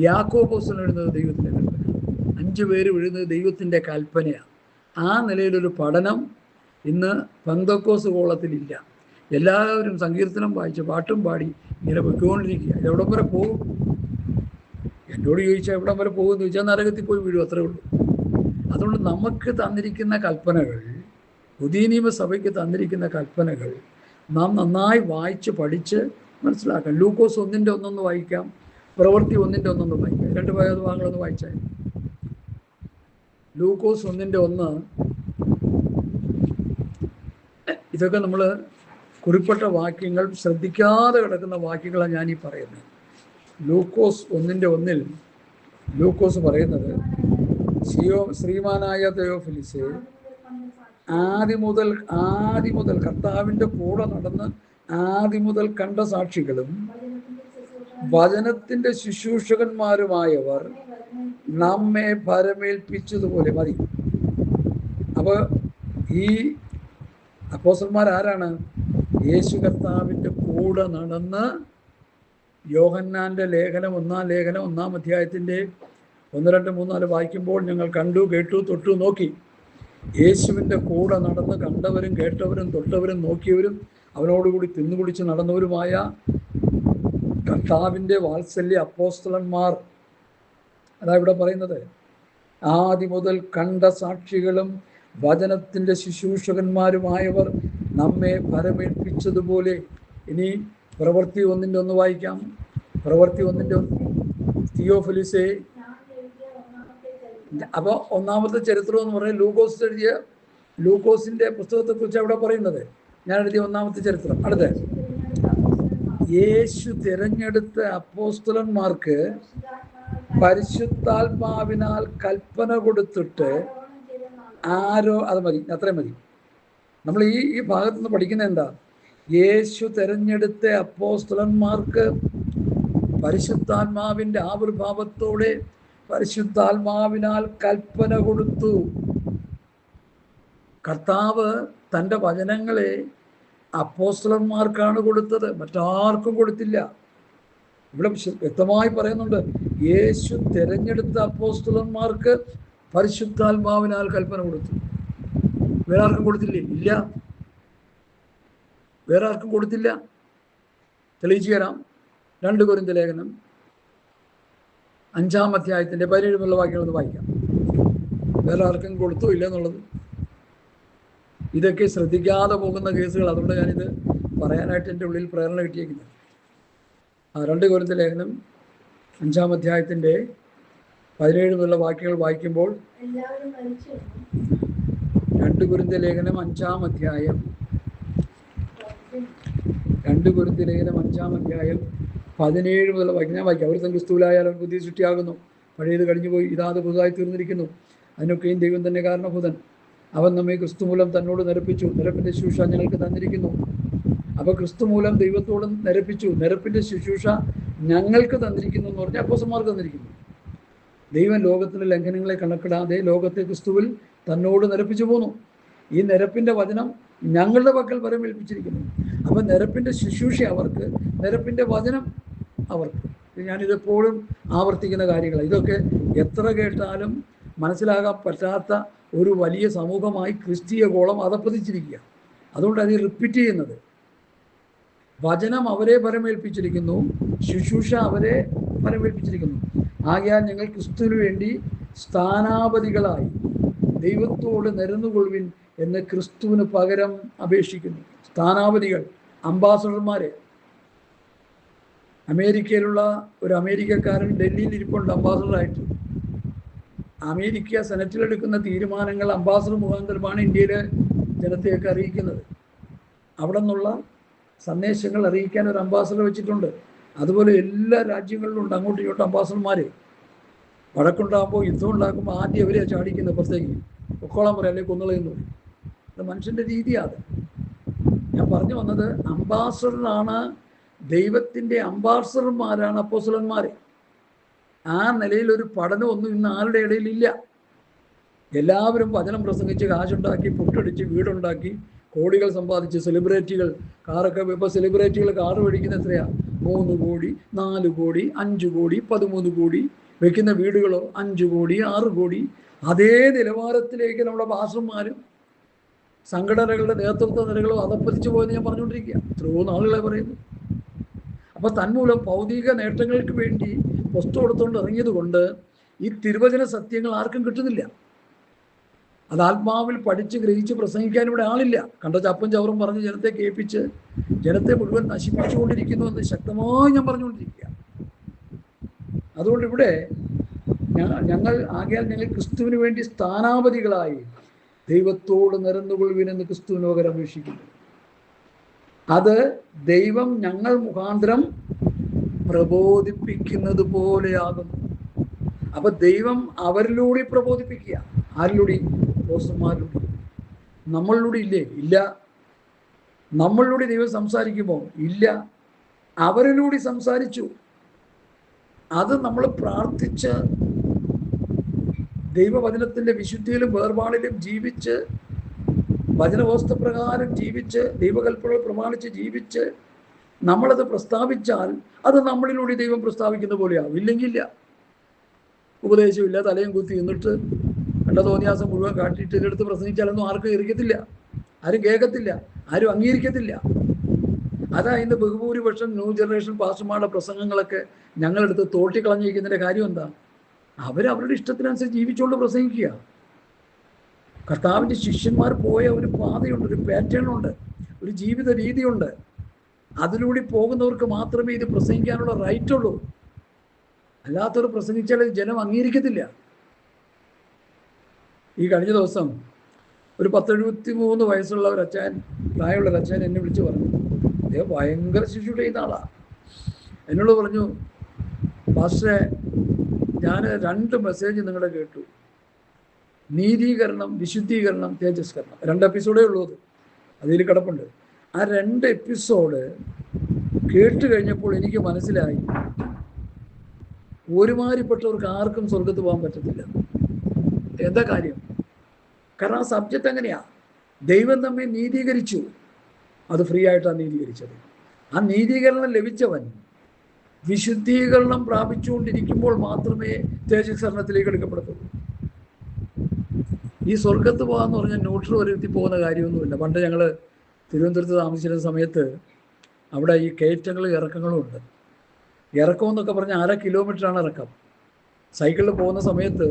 യാക്കോബ് അപ്പോസ്തലൻ എഴുതുന്നത് ദൈവത്തിൻ്റെ കൽപ്പന. 5 പേരും എഴുതുന്നത് ദൈവത്തിൻ്റെ കൽപ്പനയാണ്. ആ നിലയിലൊരു പഠനം ഇന്ന് പെന്തക്കോസ്ത് കോളത്തിലില്ല. എല്ലാവരും സങ്കീർത്തനം വായിച്ച് പാട്ടും പാടി ഇങ്ങനെ പൊയ്ക്കൊണ്ടിരിക്കുക. എവിടം വരെ പോകും? എന്നോട് ചോദിച്ചാൽ എവിടം വരെ പോകുമെന്ന് ചോദിച്ചാൽ നരകത്തിൽ പോയി വീഴും, അത്രേ ഉള്ളൂ. അതുകൊണ്ട് നമുക്ക് തന്നിരിക്കുന്ന കൽപ്പനകൾ, പുതിയ നിയമസഭയ്ക്ക് തന്നിരിക്കുന്ന കൽപ്പനകൾ നാം നന്നായി വായിച്ച് പഠിച്ച് മനസ്സിലാക്കാം. ലൂക്കോസ് 1:1 വായിക്കാം, പ്രവൃത്തി 1:1 വായിക്കാം. 2 ഭാഗങ്ങളൊന്ന് വായിച്ചാൽ ലൂക്കോസ് 1:1 ഇതൊക്കെ നമ്മൾ കുറിപ്പെട്ട വാക്യങ്ങൾ, ശ്രദ്ധിക്കാതെ കിടക്കുന്ന വാക്യങ്ങളാണ് ഞാനീ പറയുന്നത്. ലൂക്കോസ് 1:1 ലൂക്കോസ് പറയുന്നത്, ശ്രീമാനായ തെയോഫിലിസേ, ആദ്യം മുതൽ കർത്താവിൻ്റെ കൂടെ നടന്ന് ആദ്യം മുതൽ കണ്ട സാക്ഷികളും വചനത്തിൻ്റെ ശുശ്രൂഷകന്മാരുമായവർ നമ്മെ ഭരമേൽപ്പിച്ചതുപോലെ. മതി. അപ്പോൾ ഈ അപ്പോസ്തലന്മാരാരാണ്? യേശു കർത്താവിൻ്റെ കൂടെ നടന്ന് യോഹന്നാൻ്റെ ലേഖനം 1 അധ്യായത്തിൻ്റെ 1, 2, 3, 4 വായിക്കുമ്പോൾ ഞങ്ങൾ കണ്ടു, കേട്ടു, തൊട്ടു, നോക്കി. യേശുവിൻ്റെ കൂടെ നടന്ന് കണ്ടവരും കേട്ടവരും തൊട്ടവരും നോക്കിയവരും അവനോടുകൂടി തിന്നുകുടിച്ച് നടന്നവരുമായ കർത്താവിൻ്റെ വാത്സല്യ അപ്പോസ്തലന്മാർ, അതാ ഇവിടെ പറയുന്നത്. ആദ്യം മുതൽ കണ്ട സാക്ഷികളും വചനത്തിൻ്റെ ശുശ്രൂഷകന്മാരുമായവർ നമ്മെ ഭരമേൽപ്പിച്ചതുപോലെ. ഇനി പ്രവൃത്തി 1:1 വായിക്കാം. പ്രവൃത്തി 1:1. തിയോഫിലിസേ, അപ്പോൾ ഒന്നാമത്തെ ചരിത്രം എന്ന് പറയുന്നത് ലൂക്കോസിൻ്റെ പുസ്തകത്തെക്കുറിച്ച് അവിടെ പറയുന്നത്. ഞാൻ എഴുതിയ ഒന്നാമത്തെ ചരിത്രം. അടുത്ത, യേശു തിരഞ്ഞെടുത്ത അപ്പോസ്തലന്മാർക്ക് പരിശുദ്ധാത്മാവിനാൽ കൽപ്പന കൊടുത്തിട്ട് അത് മതി, അത്രയും മതി. നമ്മൾ ഈ ഭാഗത്ത് നിന്ന് പഠിക്കുന്നത് എന്താ? യേശു തിരഞ്ഞെടുത്ത അപ്പോസ്തലന്മാർക്ക് പരിശുദ്ധാത്മാവിൻ്റെ ആവിർഭാവത്തോടെ പരിശുദ്ധാത്മാവിനാൽ കൽപ്പന കൊടുത്തു. കർത്താവ് തൻ്റെ വചനങ്ങളെ അപ്പോസ്തലന്മാർക്കാണ് കൊടുത്തത്, മറ്റാർക്കും കൊടുത്തില്ല. ഇവിടെ വ്യക്തമായി പറയുന്നുണ്ട്, യേശു തിരഞ്ഞെടുത്ത അപ്പോസ്തലന്മാർക്ക് പരിശുദ്ധാത്മാവിനാൽ കൽപ്പന കൊടുത്തു. വേറെ ആർക്കും കൊടുത്തില്ലേ? ഇല്ല, വേറെ ആർക്കും കൊടുത്തില്ല. തെളിയിച്ചു തരാം. 2 കൊരിന്ത്യർ ലേഖനം 5 അധ്യായത്തിൻ്റെ 17 വാക്യങ്ങളൊന്ന് വായിക്കാം. വേറെ ആർക്കും കൊടുത്തോ ഇല്ല എന്നുള്ളത്. ഇതൊക്കെ ശ്രദ്ധിക്കാതെ പോകുന്ന കേസുകൾ. അതുകൊണ്ട് ഞാനിത് പറയാനായിട്ട് എൻ്റെ ഉള്ളിൽ പ്രേരണ കിട്ടിയേക്കുന്നത്. 2 കൊരിന്ത്യർ ലേഖനം 5 അധ്യായത്തിൻ്റെ 17 വാക്യങ്ങൾ വായിക്കുമ്പോൾ, 2 കൊരിന്ത്യർ ലേഖനം 5 അധ്യായം 2 കൊരിന്ത്യർ ലേഖനം 5 അധ്യായം 17 വാക്യം ഞാൻ വായിക്കാം. ഒരു ക്രിസ്തുവിലായാൽ അവൻ പുതിയ സൃഷ്ടിയാകുന്നു, പഴയത് കഴിഞ്ഞുപോയി, ഇതാത് പുതുതായി തീർന്നിരിക്കുന്നു. അതിനൊക്കെയും ദൈവം തന്നെ കാരണഭൂതൻ. അവൻ നമ്മെ ക്രിസ്തു മൂലം തന്നോട് നിരപ്പിച്ചു, നിരപ്പിൻ്റെ ശുശ്രൂഷ ഞങ്ങൾക്ക് തന്നിരിക്കുന്നു. അപ്പോൾ ക്രിസ്തു മൂലം ദൈവത്തോട് നിരപ്പിച്ചു, നിരപ്പിൻ്റെ ശുശ്രൂഷ ഞങ്ങൾക്ക് തന്നിരിക്കുന്നു എന്ന് പറഞ്ഞാൽ അപ്പോസ്തലന്മാർക്ക് തന്നിരിക്കുന്നു. ദൈവം ലോകത്തിൻ്റെ ലംഘനങ്ങളെ കണക്കിടാതെ ലോകത്തെ ക്രിസ്തുവിൽ തന്നോട് നിരപ്പിച്ചു പോന്നു. ഈ നിരപ്പിൻ്റെ വചനം ഞങ്ങളുടെ പക്കൽ വരമേൽപ്പിച്ചിരിക്കുന്നു. അപ്പം നിരപ്പിൻ്റെ ശുശ്രൂഷ അവർക്ക്, നിരപ്പിൻ്റെ വചനം അവർക്ക്. ഞാനിതെപ്പോഴും ആവർത്തിക്കുന്ന കാര്യങ്ങളാണ്. ഇതൊക്കെ എത്ര കേട്ടാലും മനസ്സിലാകാൻ പറ്റാത്ത ഒരു വലിയ സമൂഹമായി ക്രിസ്തീയ ഗോളം അധപ്പതിച്ചിരിക്കുക. അതുകൊണ്ട് അത് റിപ്പീറ്റ് ചെയ്യുന്നത്. വചനം അവരെ പരമേൽപ്പിച്ചിരിക്കുന്നു, ശുശ്രൂഷ അവരെ പരമേൽപ്പിച്ചിരിക്കുന്നു. ആകയാൽ ഞങ്ങൾ ക്രിസ്തുവിന് വേണ്ടി സ്ഥാനാപതികളായി ദൈവത്തോട് നിരന്നുകൊള്ളുവിൻ എന്ന് ക്രിസ്തുവിന് പകരം അപേക്ഷിക്കുന്നു. സ്ഥാനാപതികൾ, അംബാസഡർമാരെ. അമേരിക്കയിലുള്ള ഒരു അമേരിക്കക്കാരൻ ഡൽഹിയിൽ ഇരിപ്പുണ്ട് അംബാസഡറായിട്ട്. അമേരിക്ക സെനറ്റിലെടുക്കുന്ന തീരുമാനങ്ങൾ അംബാസഡർ മുഖാന്തരമാണ് ഇന്ത്യയിലെ ജനത്തെയൊക്കെ അറിയിക്കുന്നത്. അവിടെ നിന്നുള്ള സന്ദേശങ്ങൾ അറിയിക്കാൻ ഒരു അംബാസഡർ വെച്ചിട്ടുണ്ട്. അതുപോലെ എല്ലാ രാജ്യങ്ങളിലും ഉണ്ട് അങ്ങോട്ടും ഇങ്ങോട്ടും അംബാസഡർമാർ. വഴക്കുണ്ടാകുമ്പോൾ, യുദ്ധം ഉണ്ടാക്കുമ്പോൾ ആദ്യം അവരെ ചാടിക്കുന്നത് പുറത്തേക്ക് പൊക്കോളാൻ പറയാം, അല്ലെങ്കിൽ കൊന്നുകളയുന്നു. അത് മനുഷ്യൻ്റെ രീതിയാണ്. ഞാൻ പറഞ്ഞു വന്നത്, അംബാസഡറാണ്, ദൈവത്തിൻ്റെ അംബാസഡർമാരാണ് അപ്പോസ്തലന്മാർ. ആ നിലയിലൊരു പഠനമൊന്നും ഇന്ന് ആരുടെ ഇടയിലില്ല. എല്ലാവരും വചനം പ്രസംഗിച്ച് കാശുണ്ടാക്കി, പുട്ടടിച്ച്, വീടുണ്ടാക്കി, കോടികൾ സമ്പാദിച്ച്, സെലിബ്രിറ്റികൾ കാറൊക്കെ. ഇപ്പോൾ സെലിബ്രിറ്റികൾ കാറ് മേടിക്കുന്ന എത്രയാണ്? 3 കോടി, 4 കോടി, 5 കോടി, 13 കോടി. വെക്കുന്ന വീടുകളോ 5 കോടി, 6 കോടി. അതേ നിലവാരത്തിലേക്ക് നമ്മുടെ പാസ്റ്റർമാരും സംഘടനകളുടെ നേതൃത്വ നിരകളും അധപ്പതിച്ചു പോയെന്ന് ഞാൻ പറഞ്ഞുകൊണ്ടിരിക്കുക. എത്രയോ നാളുകളെ പറയുന്നു. അപ്പോൾ തന്മൂലം ഭൗതിക നേട്ടങ്ങൾക്ക് വേണ്ടി വസ്തു കൊടുത്തുകൊണ്ട് ഇറങ്ങിയത് കൊണ്ട് ഈ തിരുവചന സത്യങ്ങൾ ആർക്കും കിട്ടുന്നില്ല. അത് ആത്മാവിൽ പഠിച്ച് ഗ്രഹിച്ച് പ്രസംഗിക്കാൻ ഇവിടെ ആളില്ല. കണ്ട ചപ്പും ചവറും പറഞ്ഞ് ജനത്തെ കേൾപ്പിച്ച് ജനത്തെ മുഴുവൻ നശിപ്പിച്ചുകൊണ്ടിരിക്കുന്നു എന്ന് ശക്തമായി ഞാൻ പറഞ്ഞുകൊണ്ടിരിക്കുക. അതുകൊണ്ട് ഇവിടെ ആകയാൽ ഞങ്ങൾ ക്രിസ്തുവിന് വേണ്ടി സ്ഥാനാപതികളായി ദൈവത്തോട് നിരന്നുകൊള്ളുവിനെന്ന് ക്രിസ്തുവിന് പകരം അപേക്ഷിക്കുന്നു. അത് ദൈവം ഞങ്ങൾ മുഖാന്തരം പ്രബോധിപ്പിക്കുന്നത് പോലെയാകുന്നു. അപ്പൊ ദൈവം അവരിലൂടെ പ്രബോധിപ്പിക്കുക. ആരിലൂടെ? അപ്പോസ്തലന്മാരിലൂടെ. നമ്മളിലൂടെ ഇല്ലേ? ഇല്ല. നമ്മളിലൂടെ ദൈവം സംസാരിക്കുമോ? ഇല്ല. അവരിലൂടെ സംസാരിച്ചു. അത് നമ്മൾ പ്രാർത്ഥിച്ച് ദൈവവചനത്തിൻ്റെ വിശുദ്ധിയിലും വേർപാടിലും ജീവിച്ച്, വചനവസ്തുപ്രകാരം ജീവിച്ച്, ദൈവകൽപ്പനകൾ പ്രമാണിച്ച് ജീവിച്ച് നമ്മളത് പ്രസ്താവിച്ചാൽ അത് നമ്മളിലൂടെ ദൈവം പ്രസ്താവിക്കുന്ന പോലെയാവും. ഇല്ലെങ്കില്ല. ഉപദേശമില്ല, തലയും കുത്തി നിന്നിട്ട് കണ്ട തോന്നിയാസം മുഴുവൻ കാട്ടിയിട്ട് ഇതെടുത്ത് പ്രസംഗിച്ചാലൊന്നും ആർക്കും ഇരിക്കത്തില്ല, ആരും കേൾക്കത്തില്ല, ആരും അംഗീകരിക്കത്തില്ല. അതാ ഇന്ന് ബഹുഭൂരിപക്ഷം ന്യൂ ജനറേഷൻ പാസ്റ്റർമാരുടെ പ്രസംഗങ്ങളൊക്കെ ഞങ്ങളെടുത്ത് തോട്ടിക്കളഞ്ഞിരിക്കുന്നതിൻ്റെ കാര്യം എന്താ? അവരവരുടെ ഇഷ്ടത്തിനനുസരിച്ച് ജീവിച്ചുകൊണ്ട് പ്രസംഗിക്കുക. കർത്താവിൻ്റെ ശിഷ്യന്മാർ പോയ ഒരു പാതയുണ്ട്, ഒരു പാറ്റേണുണ്ട്, ഒരു ജീവിത രീതിയുണ്ട്. അതിലൂടെ പോകുന്നവർക്ക് മാത്രമേ ഇത് പ്രസംഗിക്കാനുള്ള റൈറ്റ് ഉള്ളൂ. അല്ലാത്തവർ പ്രസംഗിച്ചാൽ ജനം അംഗീകരിക്കത്തില്ല. ഈ കഴിഞ്ഞ ദിവസം ഒരു 73 വയസ്സുള്ള ഒരു അച്ഛൻ, പ്രായമുള്ള ഒരു അച്ഛൻ എന്നെ വിളിച്ച് പറഞ്ഞു, അദ്ദേഹം ഭയങ്കര ശുശ്രൂഷ ചെയ്യുന്ന ആളാണ്. എന്നോട് പറഞ്ഞു, പാസ്റ്ററെ, ഞാൻ 2 മെസ്സേജ് നിങ്ങളുടെ കേട്ടു. നീതീകരണം, വിശുദ്ധീകരണം, തേജസ്കരണം. 2 എപ്പിസോഡേ ഉള്ളൂ. അതിൽ കിടപ്പുണ്ട്. ആ 2 എപ്പിസോഡ് കേട്ട് കഴിഞ്ഞപ്പോൾ എനിക്ക് മനസ്സിലായി, ഒരുമാതിരിപ്പെട്ടവർക്ക് ആർക്കും സ്വർഗത്ത് പോകാൻ പറ്റത്തില്ല. എന്താ കാര്യം? കാരണം ആ സബ്ജക്റ്റ് എങ്ങനെയാ? ദൈവം നമ്മെ നീതീകരിച്ചു. അത് ഫ്രീ ആയിട്ടാണ് നീതീകരിച്ചത്. ആ നീതീകരണം ലഭിച്ചവൻ വിശുദ്ധീകരണം പ്രാപിച്ചുകൊണ്ടിരിക്കുമ്പോൾ മാത്രമേ തേജസ്കരണത്തിലേക്ക് എടുക്കപ്പെടത്തുള്ളൂ. ഈ സ്വർഗത്ത് പോകാന്ന് പറഞ്ഞാൽ ന്യൂട്രൽ വരെ എത്തി പോകുന്ന കാര്യമൊന്നുമില്ല. പണ്ട് ഞങ്ങൾ തിരുവനന്തപുരത്ത് താമസിച്ചിരുന്ന സമയത്ത് അവിടെ ഈ കയറ്റങ്ങളും ഇറക്കങ്ങളും ഉണ്ട്. ഇറക്കം എന്നൊക്കെ പറഞ്ഞാൽ 1/2 കിലോമീറ്ററാണ് ഇറക്കം. സൈക്കിളിൽ പോകുന്ന സമയത്ത്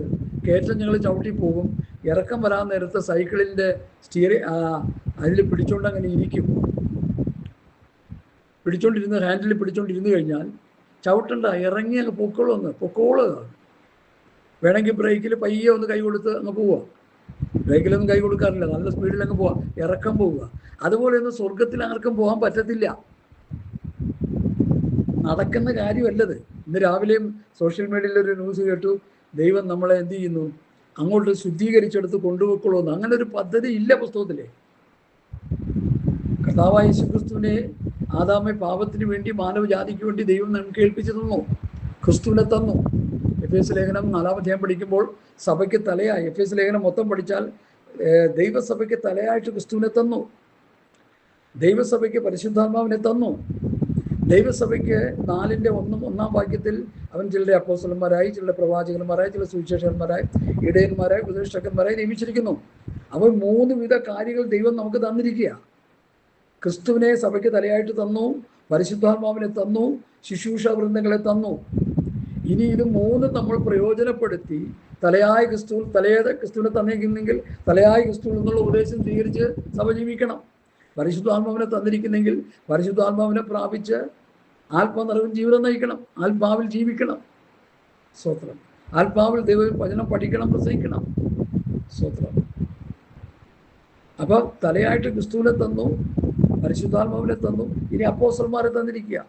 കയറ്റം ഞങ്ങൾ ചവിട്ടി പോകും. ഇറക്കം വരാൻ നേരത്ത് സൈക്കിളിൻ്റെ അതിൽ പിടിച്ചോണ്ട് അങ്ങനെ ഇരിക്കും. പിടിച്ചോണ്ടിരുന്ന് ഹാൻഡിൽ പിടിച്ചോണ്ടിരുന്ന് കഴിഞ്ഞാൽ ചവിട്ടണ്ട, ഇറങ്ങി അങ്ങ് പൊക്കോളുക. വേണമെങ്കിൽ ബ്രേക്കിൽ പയ്യെ ഒന്ന് കൈ കൊടുത്ത് അങ്ങ് പോവുക. ബ്രേക്കിലൊന്നും കൈ കൊടുക്കാറില്ല, നല്ല സ്പീഡിൽ അങ്ങ് പോവുക, ഇറക്കം പോവുക. അതുപോലെയൊന്നും സ്വർഗത്തിൽ ആർക്കും പോകാൻ പറ്റത്തില്ല. നടക്കുന്ന കാര്യമല്ലത്. ഇന്ന് രാവിലെയും സോഷ്യൽ മീഡിയയിൽ ഒരു ന്യൂസ് കേട്ടു, ദൈവം നമ്മളെ എന്ത് ചെയ്യുന്നു, അങ്ങോട്ട് ശുദ്ധീകരിച്ചെടുത്ത് കൊണ്ടുപോയിക്കൊള്ളുന്നു. അങ്ങനെ ഒരു പദ്ധതി ഇല്ല പുസ്തകത്തിലെ. കർത്താവായ യേശുക്രിസ്തുവിനെ ആദാമെ പാപത്തിന് വേണ്ടി, മാനവജാതിക്ക് വേണ്ടി ദൈവം നമുക്ക് ഏൽപ്പിച്ചു തന്നു, ക്രിസ്തുവിനെ തന്നു. എഫേസ്യ ലേഖനം 4-ാം അധ്യായം പഠിക്കുമ്പോൾ സഭയ്ക്ക് തലയായി, എഫേസ്യ ലേഖനം മൊത്തം പഠിച്ചാൽ ദൈവസഭയ്ക്ക് തലയായിട്ട് ക്രിസ്തുവിനെ തന്നു. ദൈവസഭയ്ക്ക് പരിശുദ്ധാത്മാവിനെ തന്നു. ദൈവസഭയ്ക്ക് 4:1 വാക്യത്തിൽ അവൻ ചിലരുടെ അപ്പോസ്തലന്മാരായി, ചിലരുടെ പ്രവാചകന്മാരായി, ചില സുവിശേഷകന്മാരായി, ഇടയന്മാരായി, ഉപദേഷ്ടാക്കന്മാരായി നിയമിച്ചിരിക്കുന്നു. അപ്പോൾ 3 വിധ കാര്യങ്ങൾ ദൈവം നമുക്ക് തന്നിരിക്കുക. ക്രിസ്തുവിനെ സഭയ്ക്ക് തലയായിട്ട് തന്നു, പരിശുദ്ധാത്മാവിനെ തന്നു, ശുശ്രൂഷ വൃന്ദങ്ങളെ തന്നു. ഇനി ഇത് 3 നമ്മൾ പ്രയോജനപ്പെടുത്തി തലയായ ക്രിസ്തുവിനെ തന്നിരിക്കുന്നെങ്കിൽ തലയായ ക്രിസ്തു എന്നുള്ള ഉപദേശം സ്വീകരിച്ച് സഭ ജീവിക്കണം. പരിശുദ്ധാത്മാവിനെ തന്നിരിക്കുന്നെങ്കിൽ പരിശുദ്ധാത്മാവിനെ പ്രാപിച്ച് ആത്മനിറവും ജീവിതം നയിക്കണം, ആത്മാവിൽ ജീവിക്കണം. സ്തോത്രം. ആത്മാവിൽ ദൈവവചനം പഠിക്കണം, പ്രസംഗിക്കണം. സ്തോത്രം. അപ്പോൾ തലയായിട്ട് ക്രിസ്തുവിനെ തന്നു, പരിശുദ്ധാത്മാവിനെ തന്നു. ഇനി അപ്പോസ്തലന്മാരെ തന്നിരിക്കുക.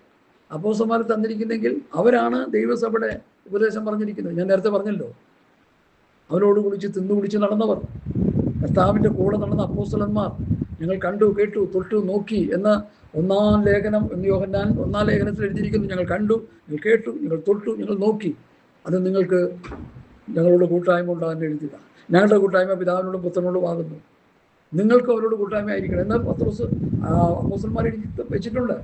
അപ്പോസ്തലന്മാരെ തന്നിരിക്കുന്നെങ്കിൽ അവരാണ് ദൈവസഭയുടെ ഉപദേശം പറഞ്ഞിരിക്കുന്നത്. ഞാൻ നേരത്തെ പറഞ്ഞല്ലോ, അവനോട് കുടിച്ച് തിന്നു കുടിച്ച് നടന്നവർ, കർത്താവിൻ്റെ കൂടെ നടന്ന അപ്പോസ്തലന്മാർ, ഞങ്ങൾ കണ്ടു, കേട്ടു, തൊട്ടു, നോക്കി എന്ന 1-ാം ലേഖനം യോഹന്നാൻ 1-ാം ലേഖനത്തിൽ എഴുതിയിരിക്കുന്നു. ഞങ്ങൾ കണ്ടു, ഞങ്ങൾ കേട്ടു, ഞങ്ങൾ തൊട്ടു, ഞങ്ങൾ നോക്കി. അത് നിങ്ങൾക്ക് ഞങ്ങളോട് കൂട്ടായ്മ ഉണ്ടാകാൻ എഴുതുക. ഞങ്ങളുടെ കൂട്ടായ്മ പിതാവിനോടും പുത്രനോടും ആകുന്നു, നിങ്ങൾക്ക് അവരോട് കൂട്ടായ്മ ആയിരിക്കണം എന്ന് അപ്പോസ്തലന്മാർ എഴുതി വെച്ചിട്ടുണ്ട്.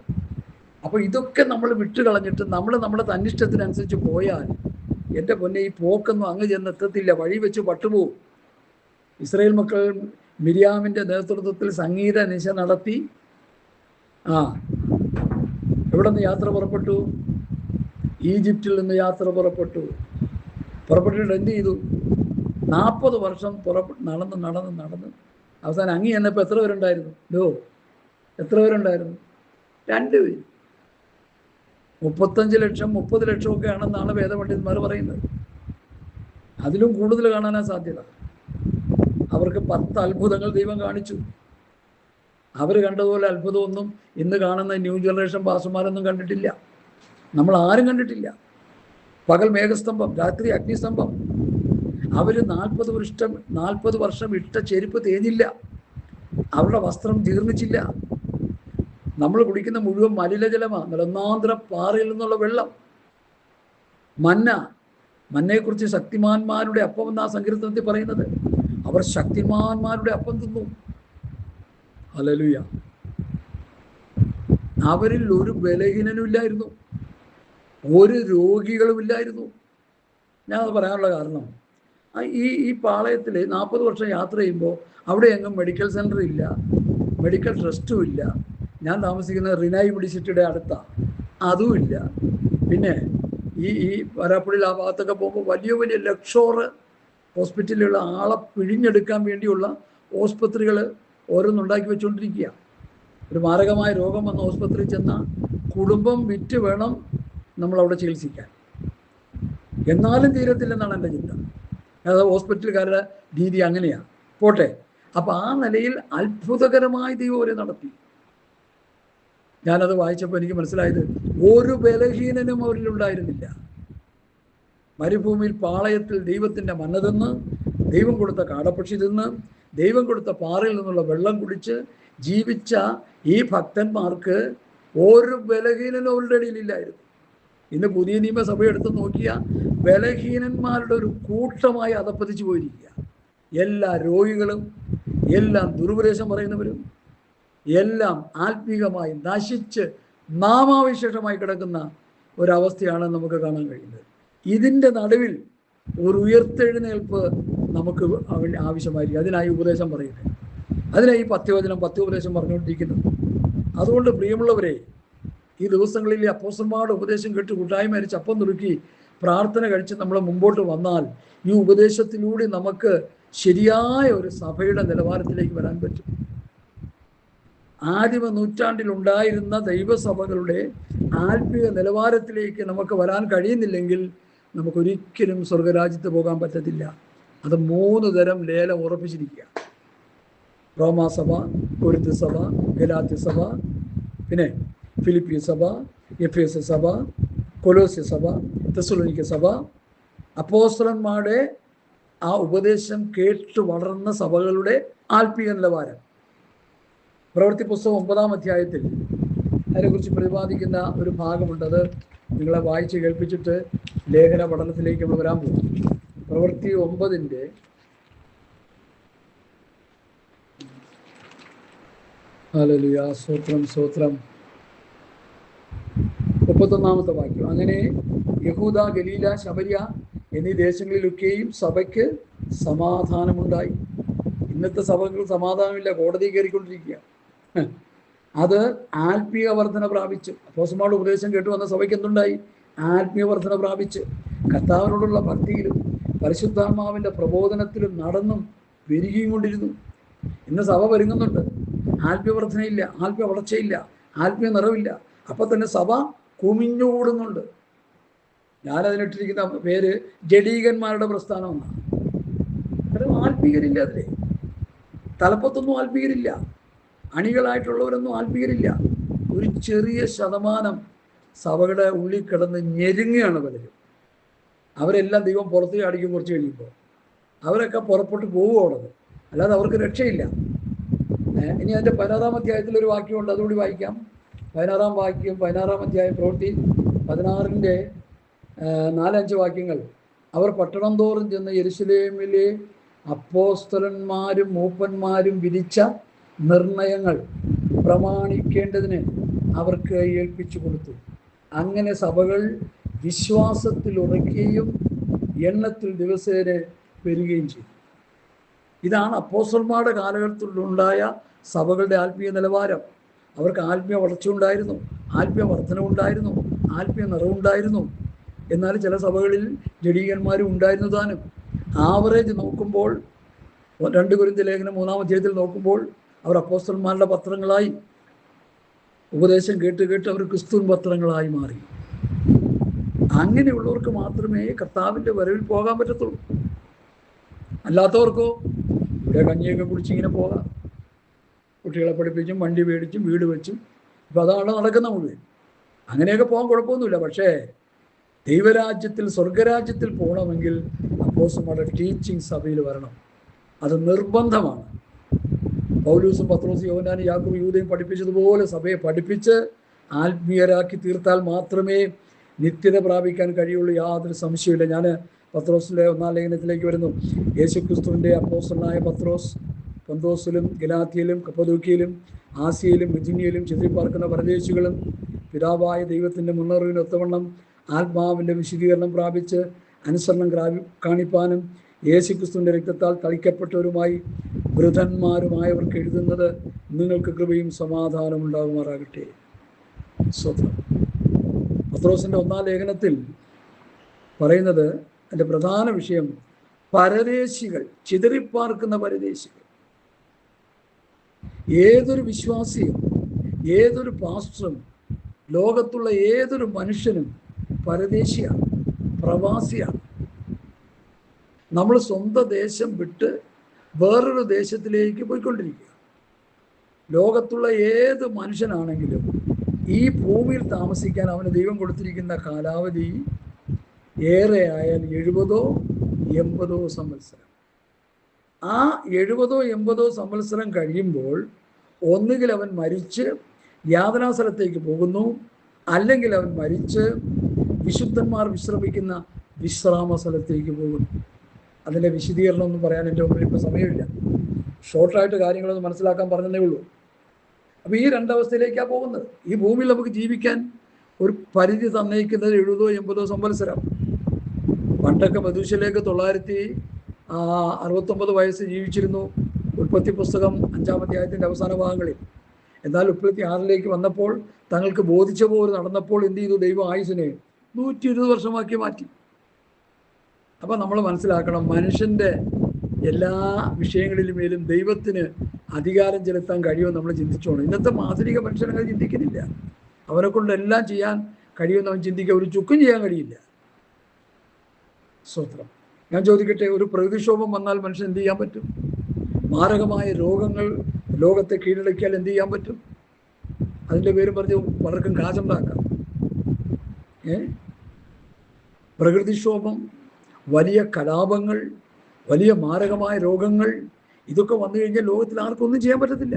അപ്പോൾ ഇതൊക്കെ നമ്മൾ വിട്ടുകളഞ്ഞിട്ട് നമ്മുടെ തന്നിഷ്ടത്തിനനുസരിച്ച് പോയാൽ എൻ്റെ പൊന്നെ, ഈ പോക്കൊന്നും അങ്ങ് ചെന്നെത്തത്തില്ല, വഴി വെച്ച് പട്ടുപോകും. ഇസ്രായേൽ മക്കൾ മിര്യാമിൻ്റെ നേതൃത്വത്തിൽ സംഗീത നിശ നടത്തി എവിടെ നിന്ന് യാത്ര പുറപ്പെട്ടു? ഈജിപ്തിൽ നിന്ന് യാത്ര പുറപ്പെട്ടിട്ട് എന്ത് ചെയ്തു? 40 വർഷം നടന്ന് അവസാനം അങ്ങി എന്നപ്പോൾ എത്ര പേരുണ്ടായിരുന്നു? എത്ര പേരുണ്ടായിരുന്നു? 2 പേര്. 35 ലക്ഷം 30 ലക്ഷമൊക്കെ ആണെന്നാണ് വേദപണ്ഡിതന്മാർ പറയുന്നത്. അതിലും കൂടുതൽ കാണാനാണ് സാധ്യത. അവർക്ക് 10 അത്ഭുതങ്ങൾ ദൈവം കാണിച്ചു. അവർ കണ്ടതുപോലെ അത്ഭുതമൊന്നും ഇന്ന് കാണുന്ന ന്യൂ ജനറേഷൻ പാസ്റ്റർമാരൊന്നും കണ്ടിട്ടില്ല. നമ്മൾ ആരും കണ്ടിട്ടില്ല. പകൽ മേഘസ്തംഭം, രാത്രി അഗ്നിസ്തംഭം. അവർ 40 വർഷം ഇട്ട ചെരുപ്പ് തേഞ്ഞില്ല, അവരുടെ വസ്ത്രം ജീർണിച്ചില്ല. നമ്മൾ കുടിക്കുന്ന മുഴുവൻ മലിനജലമാണ്, നിലനാന്തര പാറയിൽ നിന്നുള്ള വെള്ളം. മന്നയെക്കുറിച്ച് ശക്തിമാന്മാരുടെ അപ്പം എന്നാ സങ്കീർത്തനത്തിൽ പറയുന്നത്. അവർ ശക്തിമാന്മാരുടെ അപ്പം തിന്നു. ഹല്ലേലൂയ. അവരിൽ ഒരു ബലഹീനനും ഇല്ലായിരുന്നു, ഒരു രോഗികളും ഇല്ലായിരുന്നു. ഞാനത് പറയാനുള്ള കാരണം, ഈ പാളയത്തിൽ 40 വർഷം യാത്ര ചെയ്യുമ്പോൾ അവിടെ എങ്ങും മെഡിക്കൽ സെൻ്റർ ഇല്ല, മെഡിക്കൽ ട്രസ്റ്റും ഇല്ല. ഞാൻ താമസിക്കുന്ന റിനായി മെഡിസിറ്റിയുടെ അടുത്താണ്, അതുമില്ല. പിന്നെ ഈ വരാപ്പുഴയിൽ ആ ഭാഗത്തൊക്കെ പോകുമ്പോൾ വലിയ വലിയ ലക്ഷോറ് ഹോസ്പിറ്റലിലുള്ള ആളെ പിഴിഞ്ഞെടുക്കാൻ വേണ്ടിയുള്ള ആസ്പത്രികൾ ഓരോന്നുണ്ടാക്കി വെച്ചുകൊണ്ടിരിക്കുക. ഒരു മാരകമായ രോഗം വന്ന ആസ്പത്രിയിൽ ചെന്നാൽ കുടുംബം വിറ്റ് വേണം നമ്മളവിടെ ചികിത്സിക്കാൻ. എന്നാലും തീരത്തില്ലെന്നാണ് എൻ്റെ ചിന്ത. അതായത് ഹോസ്പിറ്റലുകാരുടെ രീതി അങ്ങനെയാണ്. പോട്ടെ. അപ്പം ആ നിലയിൽ അത്ഭുതകരമായി ദൈവം അവരെ നടത്തി. ഞാനത് വായിച്ചപ്പോൾ എനിക്ക് മനസ്സിലായത്, ഒരു ബലഹീനനും അവരിലുണ്ടായിരുന്നില്ല. മരുഭൂമിയിൽ പാളയത്തിൽ ദൈവത്തിൻ്റെ മന്ന തിന്ന്, ദൈവം കൊടുത്ത കാടപ്പക്ഷി തിന്ന്, ദൈവം കൊടുത്ത പാറയിൽ നിന്നുള്ള വെള്ളം കുടിച്ച് ജീവിച്ച ഈ ഭക്തന്മാർക്ക് ഒരു ബലഹീനനും അവരുടെ ഇടയിലില്ലായിരുന്നു. ഇന്ന് പുതിയ നിയമസഭ എടുത്ത് നോക്കിയാൽ ബലഹീനന്മാരുടെ ഒരു കൂട്ടമായി അധപ്പതിച്ചു പോയിരിക്കുക. എല്ലാ രോഗികളും, എല്ലാം ദുരുപദേശം പറയുന്നവരും, എല്ലാം ആത്മീകമായി നശിച്ച് നാമാവിശേഷമായി കിടക്കുന്ന ഒരവസ്ഥയാണ് നമുക്ക് കാണാൻ കഴിയുന്നത്. ഇതിൻ്റെ നടുവിൽ ഒരു ഉയർത്തെഴുന്നേൽപ്പ് നമുക്ക് ആവശ്യമായിരിക്കും. അതിനായി ഉപദേശം പറയുന്നത്, അതിനായി പത്യോപദേശം പറഞ്ഞുകൊണ്ടിരിക്കുന്നത്. അതുകൊണ്ട് പ്രിയമുള്ളവരെ, ഈ ദിവസങ്ങളിൽ അപ്പോസ്തലന്മാരുടെ ഉപദേശം കേട്ട് കൂട്ടായ്മ അരിച്ച് അപ്പം നുറുക്കി പ്രാർത്ഥന കഴിച്ച് നമ്മൾ മുമ്പോട്ട് വന്നാൽ ഈ ഉപദേശത്തിലൂടെ നമുക്ക് ശരിയായ ഒരു സഭയുടെ നിലവാരത്തിലേക്ക് വരാൻ പറ്റും. ആദിമ നൂറ്റാണ്ടിലുണ്ടായിരുന്ന ദൈവസഭകളുടെ ആത്മീയ നിലവാരത്തിലേക്ക് നമുക്ക് വരാൻ കഴിയുന്നില്ലെങ്കിൽ നമുക്കൊരിക്കലും സ്വർഗരാജ്യത്ത് പോകാൻ പറ്റത്തില്ല. അത് 3 തരം ലേലം ഉറപ്പിച്ചിരിക്കുക: റോമാസഭ, കൊരിന്ത് സഭ, ഗലാത്യ സഭ, പിന്നെ ഫിലിപ്പി സഭ, എഫേസ്യ സഭ, കൊലോസ്യ സഭ, തെസ്സലോനിക്ക സഭ. അപ്പോസ്തലന്മാരുടെ ആ ഉപദേശം കേട്ട് വളർന്ന സഭകളുടെ ആത്മീയ നിലവാരം. പ്രവൃത്തി പുസ്തകം 9-ാം അധ്യായത്തിൽ അതിനെക്കുറിച്ച് പ്രതിപാദിക്കുന്ന ഒരു ഭാഗമുണ്ട്. അത് നിങ്ങളെ വായിച്ച് കേൾപ്പിച്ചിട്ട് ലേഖന പഠനത്തിലേക്ക് നമ്മൾ വരാൻ പോകും. പ്രവൃത്തി 9-ന്റെ ഹല്ലേലൂയ, സ്തോത്രം 31-ാമത്തെ വാക്യം. അങ്ങനെ യഹൂദ, ഗലീല, ശമര്യ എന്നീ ദേശങ്ങളിലൊക്കെയും സഭയ്ക്ക് സമാധാനമുണ്ടായി. ഇന്നത്തെ സഭകൾക്ക് സമാധാനമില്ല, കോടതി കയറിക്കൊണ്ടിരിക്കുക. അത് ആത്മീയ വർധന പ്രാപിച്ചു. അപ്പോസ്തലന്മാരുടെ ഉപദേശം കേട്ടു വന്ന സഭയ്ക്ക് എന്തുണ്ടായി? ആത്മീയ വർധന പ്രാപിച്ച് കർത്താവിനോടുള്ള ഭക്തിയിലും പരിശുദ്ധാത്മാവിൻ്റെ പ്രബോധനത്തിലും നടന്നും പെരുകിയും കൊണ്ടിരുന്നു. ഇന്ന് സഭ പെരുങ്ങുന്നുണ്ട്, ആത്മീയ വർധനയില്ല, ആത്മീയ വളർച്ചയില്ല, ആത്മീയ നിറവില്ല. അപ്പം തന്നെ സഭ കുമിഞ്ഞുകൂടുന്നുണ്ട്. ഞാനതിനിട്ടിരിക്കുന്ന പേര് ജഡീകന്മാരുടെ പ്രസ്ഥാനം എന്നാണ്. കാരണം ആത്മീകരില്ല, അതിലെ തലപ്പത്തൊന്നും ആത്മീകരില്ല, അണികളായിട്ടുള്ളവരൊന്നും ആത്മീകരില്ല. ഒരു ചെറിയ ശതമാനം സഭയുടെ ഉള്ളിൽ കിടന്ന് ഞെരുങ്ങുകയാണ് പലരും. അവരെല്ലാം ദൈവം പുറത്ത് ചാടിക്കും കുറച്ച് കഴിയുമ്പോൾ. അവരൊക്കെ പുറപ്പെട്ട് പോവുകയുള്ളത്, അല്ലാതെ അവർക്ക് രക്ഷയില്ല. ഇനി അതിൻ്റെ 16-ാം അധ്യായത്തിലൊരു വാക്യമുണ്ട്, അതുകൂടി വായിക്കാം. 16-ാം അധ്യായം, പ്രവൃത്തി 16-ന്റെ 4-5 വാക്യങ്ങൾ. അവർ പട്ടണം തോറും ചെന്ന് യെരുശലേമിലെ അപ്പോസ്തലന്മാരും മൂപ്പന്മാരും വിധിച്ച നിർണയങ്ങൾ പ്രമാണിക്കേണ്ടതിന് അവർക്ക് ഏൽപ്പിച്ചു കൊടുത്തു. അങ്ങനെ സഭകൾ വിശ്വാസത്തിൽ ഉറയ്ക്കുകയും എണ്ണത്തിൽ ദിവസേന വരികയും ചെയ്തു. ഇതാണ് അപ്പോസ്തലന്മാരുടെ കാലഘട്ടത്തിലുണ്ടായ സഭകളുടെ ആത്മീയ നിലവാരം. അവർക്ക് ആത്മീയ വളർച്ച ഉണ്ടായിരുന്നു, ആത്മീയ വർധന ഉണ്ടായിരുന്നു, ആത്മീയ നിറവുണ്ടായിരുന്നു. എന്നാൽ ചില സഭകളിൽ ജഡീകന്മാരും ഉണ്ടായിരുന്നു താനും. ആവറേജ് നോക്കുമ്പോൾ 2 കൊരിന്ത്യർ ലേഖനം 3-ാം അധ്യായത്തിൽ നോക്കുമ്പോൾ അവർ അപ്പോസ്തലന്മാരുടെ പത്രങ്ങളായി, ഉപദേശം കേട്ട് അവർ ക്രിസ്തുവിൻ പത്രങ്ങളായി മാറി. അങ്ങനെയുള്ളവർക്ക് മാത്രമേ കർത്താവിൻ്റെ വരവിൽ പോകാൻ പറ്റത്തുള്ളൂ. അല്ലാത്തവർക്കോ ഇവിടെ കഞ്ഞിയൊക്കെ കുടിച്ചിങ്ങനെ പോകാം. കുട്ടികളെ പഠിപ്പിച്ചും വണ്ടി മേടിച്ചും വീട് വെച്ചും ഇപ്പം അതാണ് നടക്കുന്ന മുഴുവൻ. അങ്ങനെയൊക്കെ പോകാൻ കുഴപ്പമൊന്നുമില്ല. പക്ഷേ ദൈവരാജ്യത്തിൽ സ്വർഗരാജ്യത്തിൽ പോകണമെങ്കിൽ അപ്പോസ്തലന്മാരുടെ ടീച്ചിങ് സഭയിൽ വരണം. അത് നിർബന്ധമാണ്. പൗലൂസും പത്രോസും യോഹന്നാനും യാക്കോബും യൂദയും പഠിപ്പിച്ചതുപോലെ സഭയെ പഠിപ്പിച്ച് ആത്മീയരാക്കി തീർത്താൽ മാത്രമേ നിത്യത പ്രാപിക്കാൻ കഴിയുള്ളൂ. യാതൊരു സംശയമില്ല. ഞാൻ പത്രോസിലെ 1-ാം ലേഖനത്തിലേക്ക് വരുന്നു. യേശുക്രിസ്തുവിൻ്റെ അപ്പോസ്തലനായ പത്രോസ് പൊന്തോസിലും ഗലാത്യയിലും കപ്പദോക്യയിലും ആസിയയിലും ബിഥുന്യയിലും ചിതറിപ്പാർക്കുന്ന പരദേശികളും പിതാവായ ദൈവത്തിൻ്റെ മുന്നറിവിനൊത്തവണ്ണം ആത്മാവിൻ്റെ വിശദീകരണം പ്രാപിച്ച് അനുസരണം കാണിപ്പാനും യേശുക്രിസ്തുവിൻ്റെ രക്തത്താൽ തളിക്കപ്പെട്ടവരുമായി വൃതന്മാരുമായവർക്ക് എഴുതുന്നത് നിങ്ങൾക്ക് കൃപയും സമാധാനം ഉണ്ടാകുമാറാകട്ടെ. സ്വത്രം. പത്രോസിൻ്റെ 1-ാം ലേഖനത്തിൽ പറയുന്നത് അതിൻ്റെ പ്രധാന വിഷയം പരദേശികൾ, ചിതറിപ്പാർക്കുന്ന പരദേശികൾ. ഏതൊരു വിശ്വാസിയും ഏതൊരു പാസ്റ്ററും ലോകത്തുള്ള ഏതൊരു മനുഷ്യനും പരദേശിയാണ്, പ്രവാസിയാണ്. നമ്മൾ സ്വന്തം ദേശം വിട്ട് വേറൊരു ദേശത്തിലേക്ക് പോയിക്കൊണ്ടിരിക്കുക. ലോകത്തുള്ള ഏത് മനുഷ്യനാണെങ്കിലും ഈ ഭൂമിയിൽ താമസിക്കാൻ അവന് ദൈവം കൊടുത്തിരിക്കുന്ന കാലാവധി ഏറെ ആയാൽ 70-80 സംവത്സരം. ആ 70-80 സംവത്സരം കഴിയുമ്പോൾ ഒന്നുകിൽ അവൻ മരിച്ച് യാതനാസ്ഥലത്തേക്ക് പോകുന്നു, അല്ലെങ്കിൽ അവൻ മരിച്ച് വിശുദ്ധന്മാർ വിശ്രമിക്കുന്ന വിശ്രാമ സ്ഥലത്തേക്ക് പോകുന്നു. അതിൻ്റെ വിശദീകരണമൊന്നും പറയാൻ എൻ്റെ മുമ്പിൽ ഇപ്പോൾ സമയമില്ല. ഷോർട്ടായിട്ട് കാര്യങ്ങളൊന്ന് മനസ്സിലാക്കാൻ പറഞ്ഞതേ ഉള്ളൂ. അപ്പോൾ ഈ രണ്ടവസ്ഥയിലേക്കാണ് പോകുന്നത്. ഈ ഭൂമിയിൽ നമുക്ക് ജീവിക്കാൻ ഒരു പരിധി തന്നയിക്കുന്നത് 70-80 സംവത്സരം. പണ്ടൊക്കെ മധുശയിലേക്ക് 969 വയസ്സ് ജീവിച്ചിരുന്നു. ഉൽപ്പത്തി പുസ്തകം 5-ാം അധ്യായത്തിൻ്റെ അവസാന ഭാഗങ്ങളിൽ. എന്നാൽ 36 വന്നപ്പോൾ തങ്ങൾക്ക് ബോധിച്ച പോലെ നടന്നപ്പോൾ എന്ത് ചെയ്തു? ദൈവം ആയുസിനെ 120 വർഷമാക്കി മാറ്റി. അപ്പം നമ്മൾ മനസ്സിലാക്കണം, മനുഷ്യൻ്റെ എല്ലാ വിഷയങ്ങളിലും മേലും ദൈവത്തിന് അധികാരം ചെലുത്താൻ കഴിയുമെന്ന് നമ്മൾ ചിന്തിച്ചോണം. ഇന്നത്തെ ആധുനിക മനുഷ്യനങ്ങനെ ചിന്തിക്കുന്നില്ല. അവനെ കൊണ്ട് എല്ലാം ചെയ്യാൻ കഴിയുമെന്ന് അവൻ ചിന്തിക്കുക, ഒരു ചുക്കും ചെയ്യാൻ കഴിയില്ല. സ്വത്രം. ഞാൻ ചോദിക്കട്ടെ, ഒരു പ്രകൃതിക്ഷോഭം വന്നാൽ മനുഷ്യൻ എന്ത് ചെയ്യാൻ പറ്റും? മാരകമായ രോഗങ്ങൾ ലോകത്തെ കീഴടക്കിയാൽ എന്ത് ചെയ്യാൻ പറ്റും? അതിൻ്റെ പേര് പറഞ്ഞ് പലർക്കും കാശുണ്ടാക്കാം. പ്രകൃതിക്ഷോഭം, വലിയ കലാപങ്ങൾ, വലിയ മാരകമായ രോഗങ്ങൾ, ഇതൊക്കെ വന്നു കഴിഞ്ഞാൽ ലോകത്തിൽ ആർക്കും ഒന്നും ചെയ്യാൻ പറ്റത്തില്ല.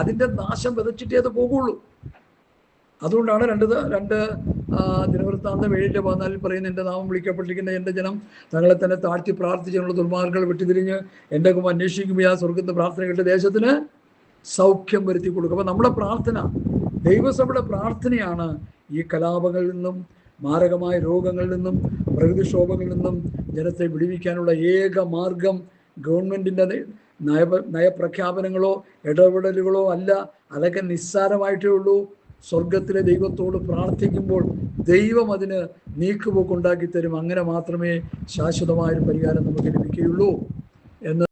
അതിൻ്റെ നാശം വിതച്ചിട്ടേ അത് പോകുള്ളൂ. അതുകൊണ്ടാണ് രണ്ട് ദിനവൃത്താന്തം 7:14 പറയുന്ന, എൻ്റെ നാമം വിളിക്കപ്പെട്ടിരിക്കുന്ന എൻ്റെ ജനം തങ്ങളെ തന്നെ താഴ്ത്തി പ്രാർത്ഥിച്ചുള്ള ദുർമാർഗ്ഗങ്ങൾ വിട്ടുതിരിഞ്ഞ് എൻ്റെ കുമ്പ് അന്വേഷിക്കുമ്പോൾ ആ സ്വർഗത്തെ പ്രാർത്ഥന കേട്ട് ദേശത്തിന് സൗഖ്യം വരുത്തി കൊടുക്കും. അപ്പോൾ നമ്മുടെ പ്രാർത്ഥന, ദൈവസഭയുടെ പ്രാർത്ഥനയാണ് ഈ കലാപങ്ങളിൽ നിന്നും മാരകമായ രോഗങ്ങളിൽ നിന്നും പ്രകൃതിക്ഷോഭങ്ങളിൽ നിന്നും ജനത്തെ വിടുവിക്കാനുള്ള ഏക മാർഗം. ഗവൺമെൻറ്റിൻ്റെ നയപ്രഖ്യാപനങ്ങളോ ഇടപെടലുകളോ അല്ല. അതൊക്കെ നിസ്സാരമായിട്ടേ ഉള്ളൂ. സ്വർഗത്തിലെ ദൈവത്തോട് പ്രാർത്ഥിക്കുമ്പോൾ ദൈവം അതിന് നീക്കുപോക്കുണ്ടാക്കി തരും. അങ്ങനെ മാത്രമേ ശാശ്വതമായൊരു പരിഹാരം നമുക്ക് ലഭിക്കുകയുള്ളൂ എന്ന്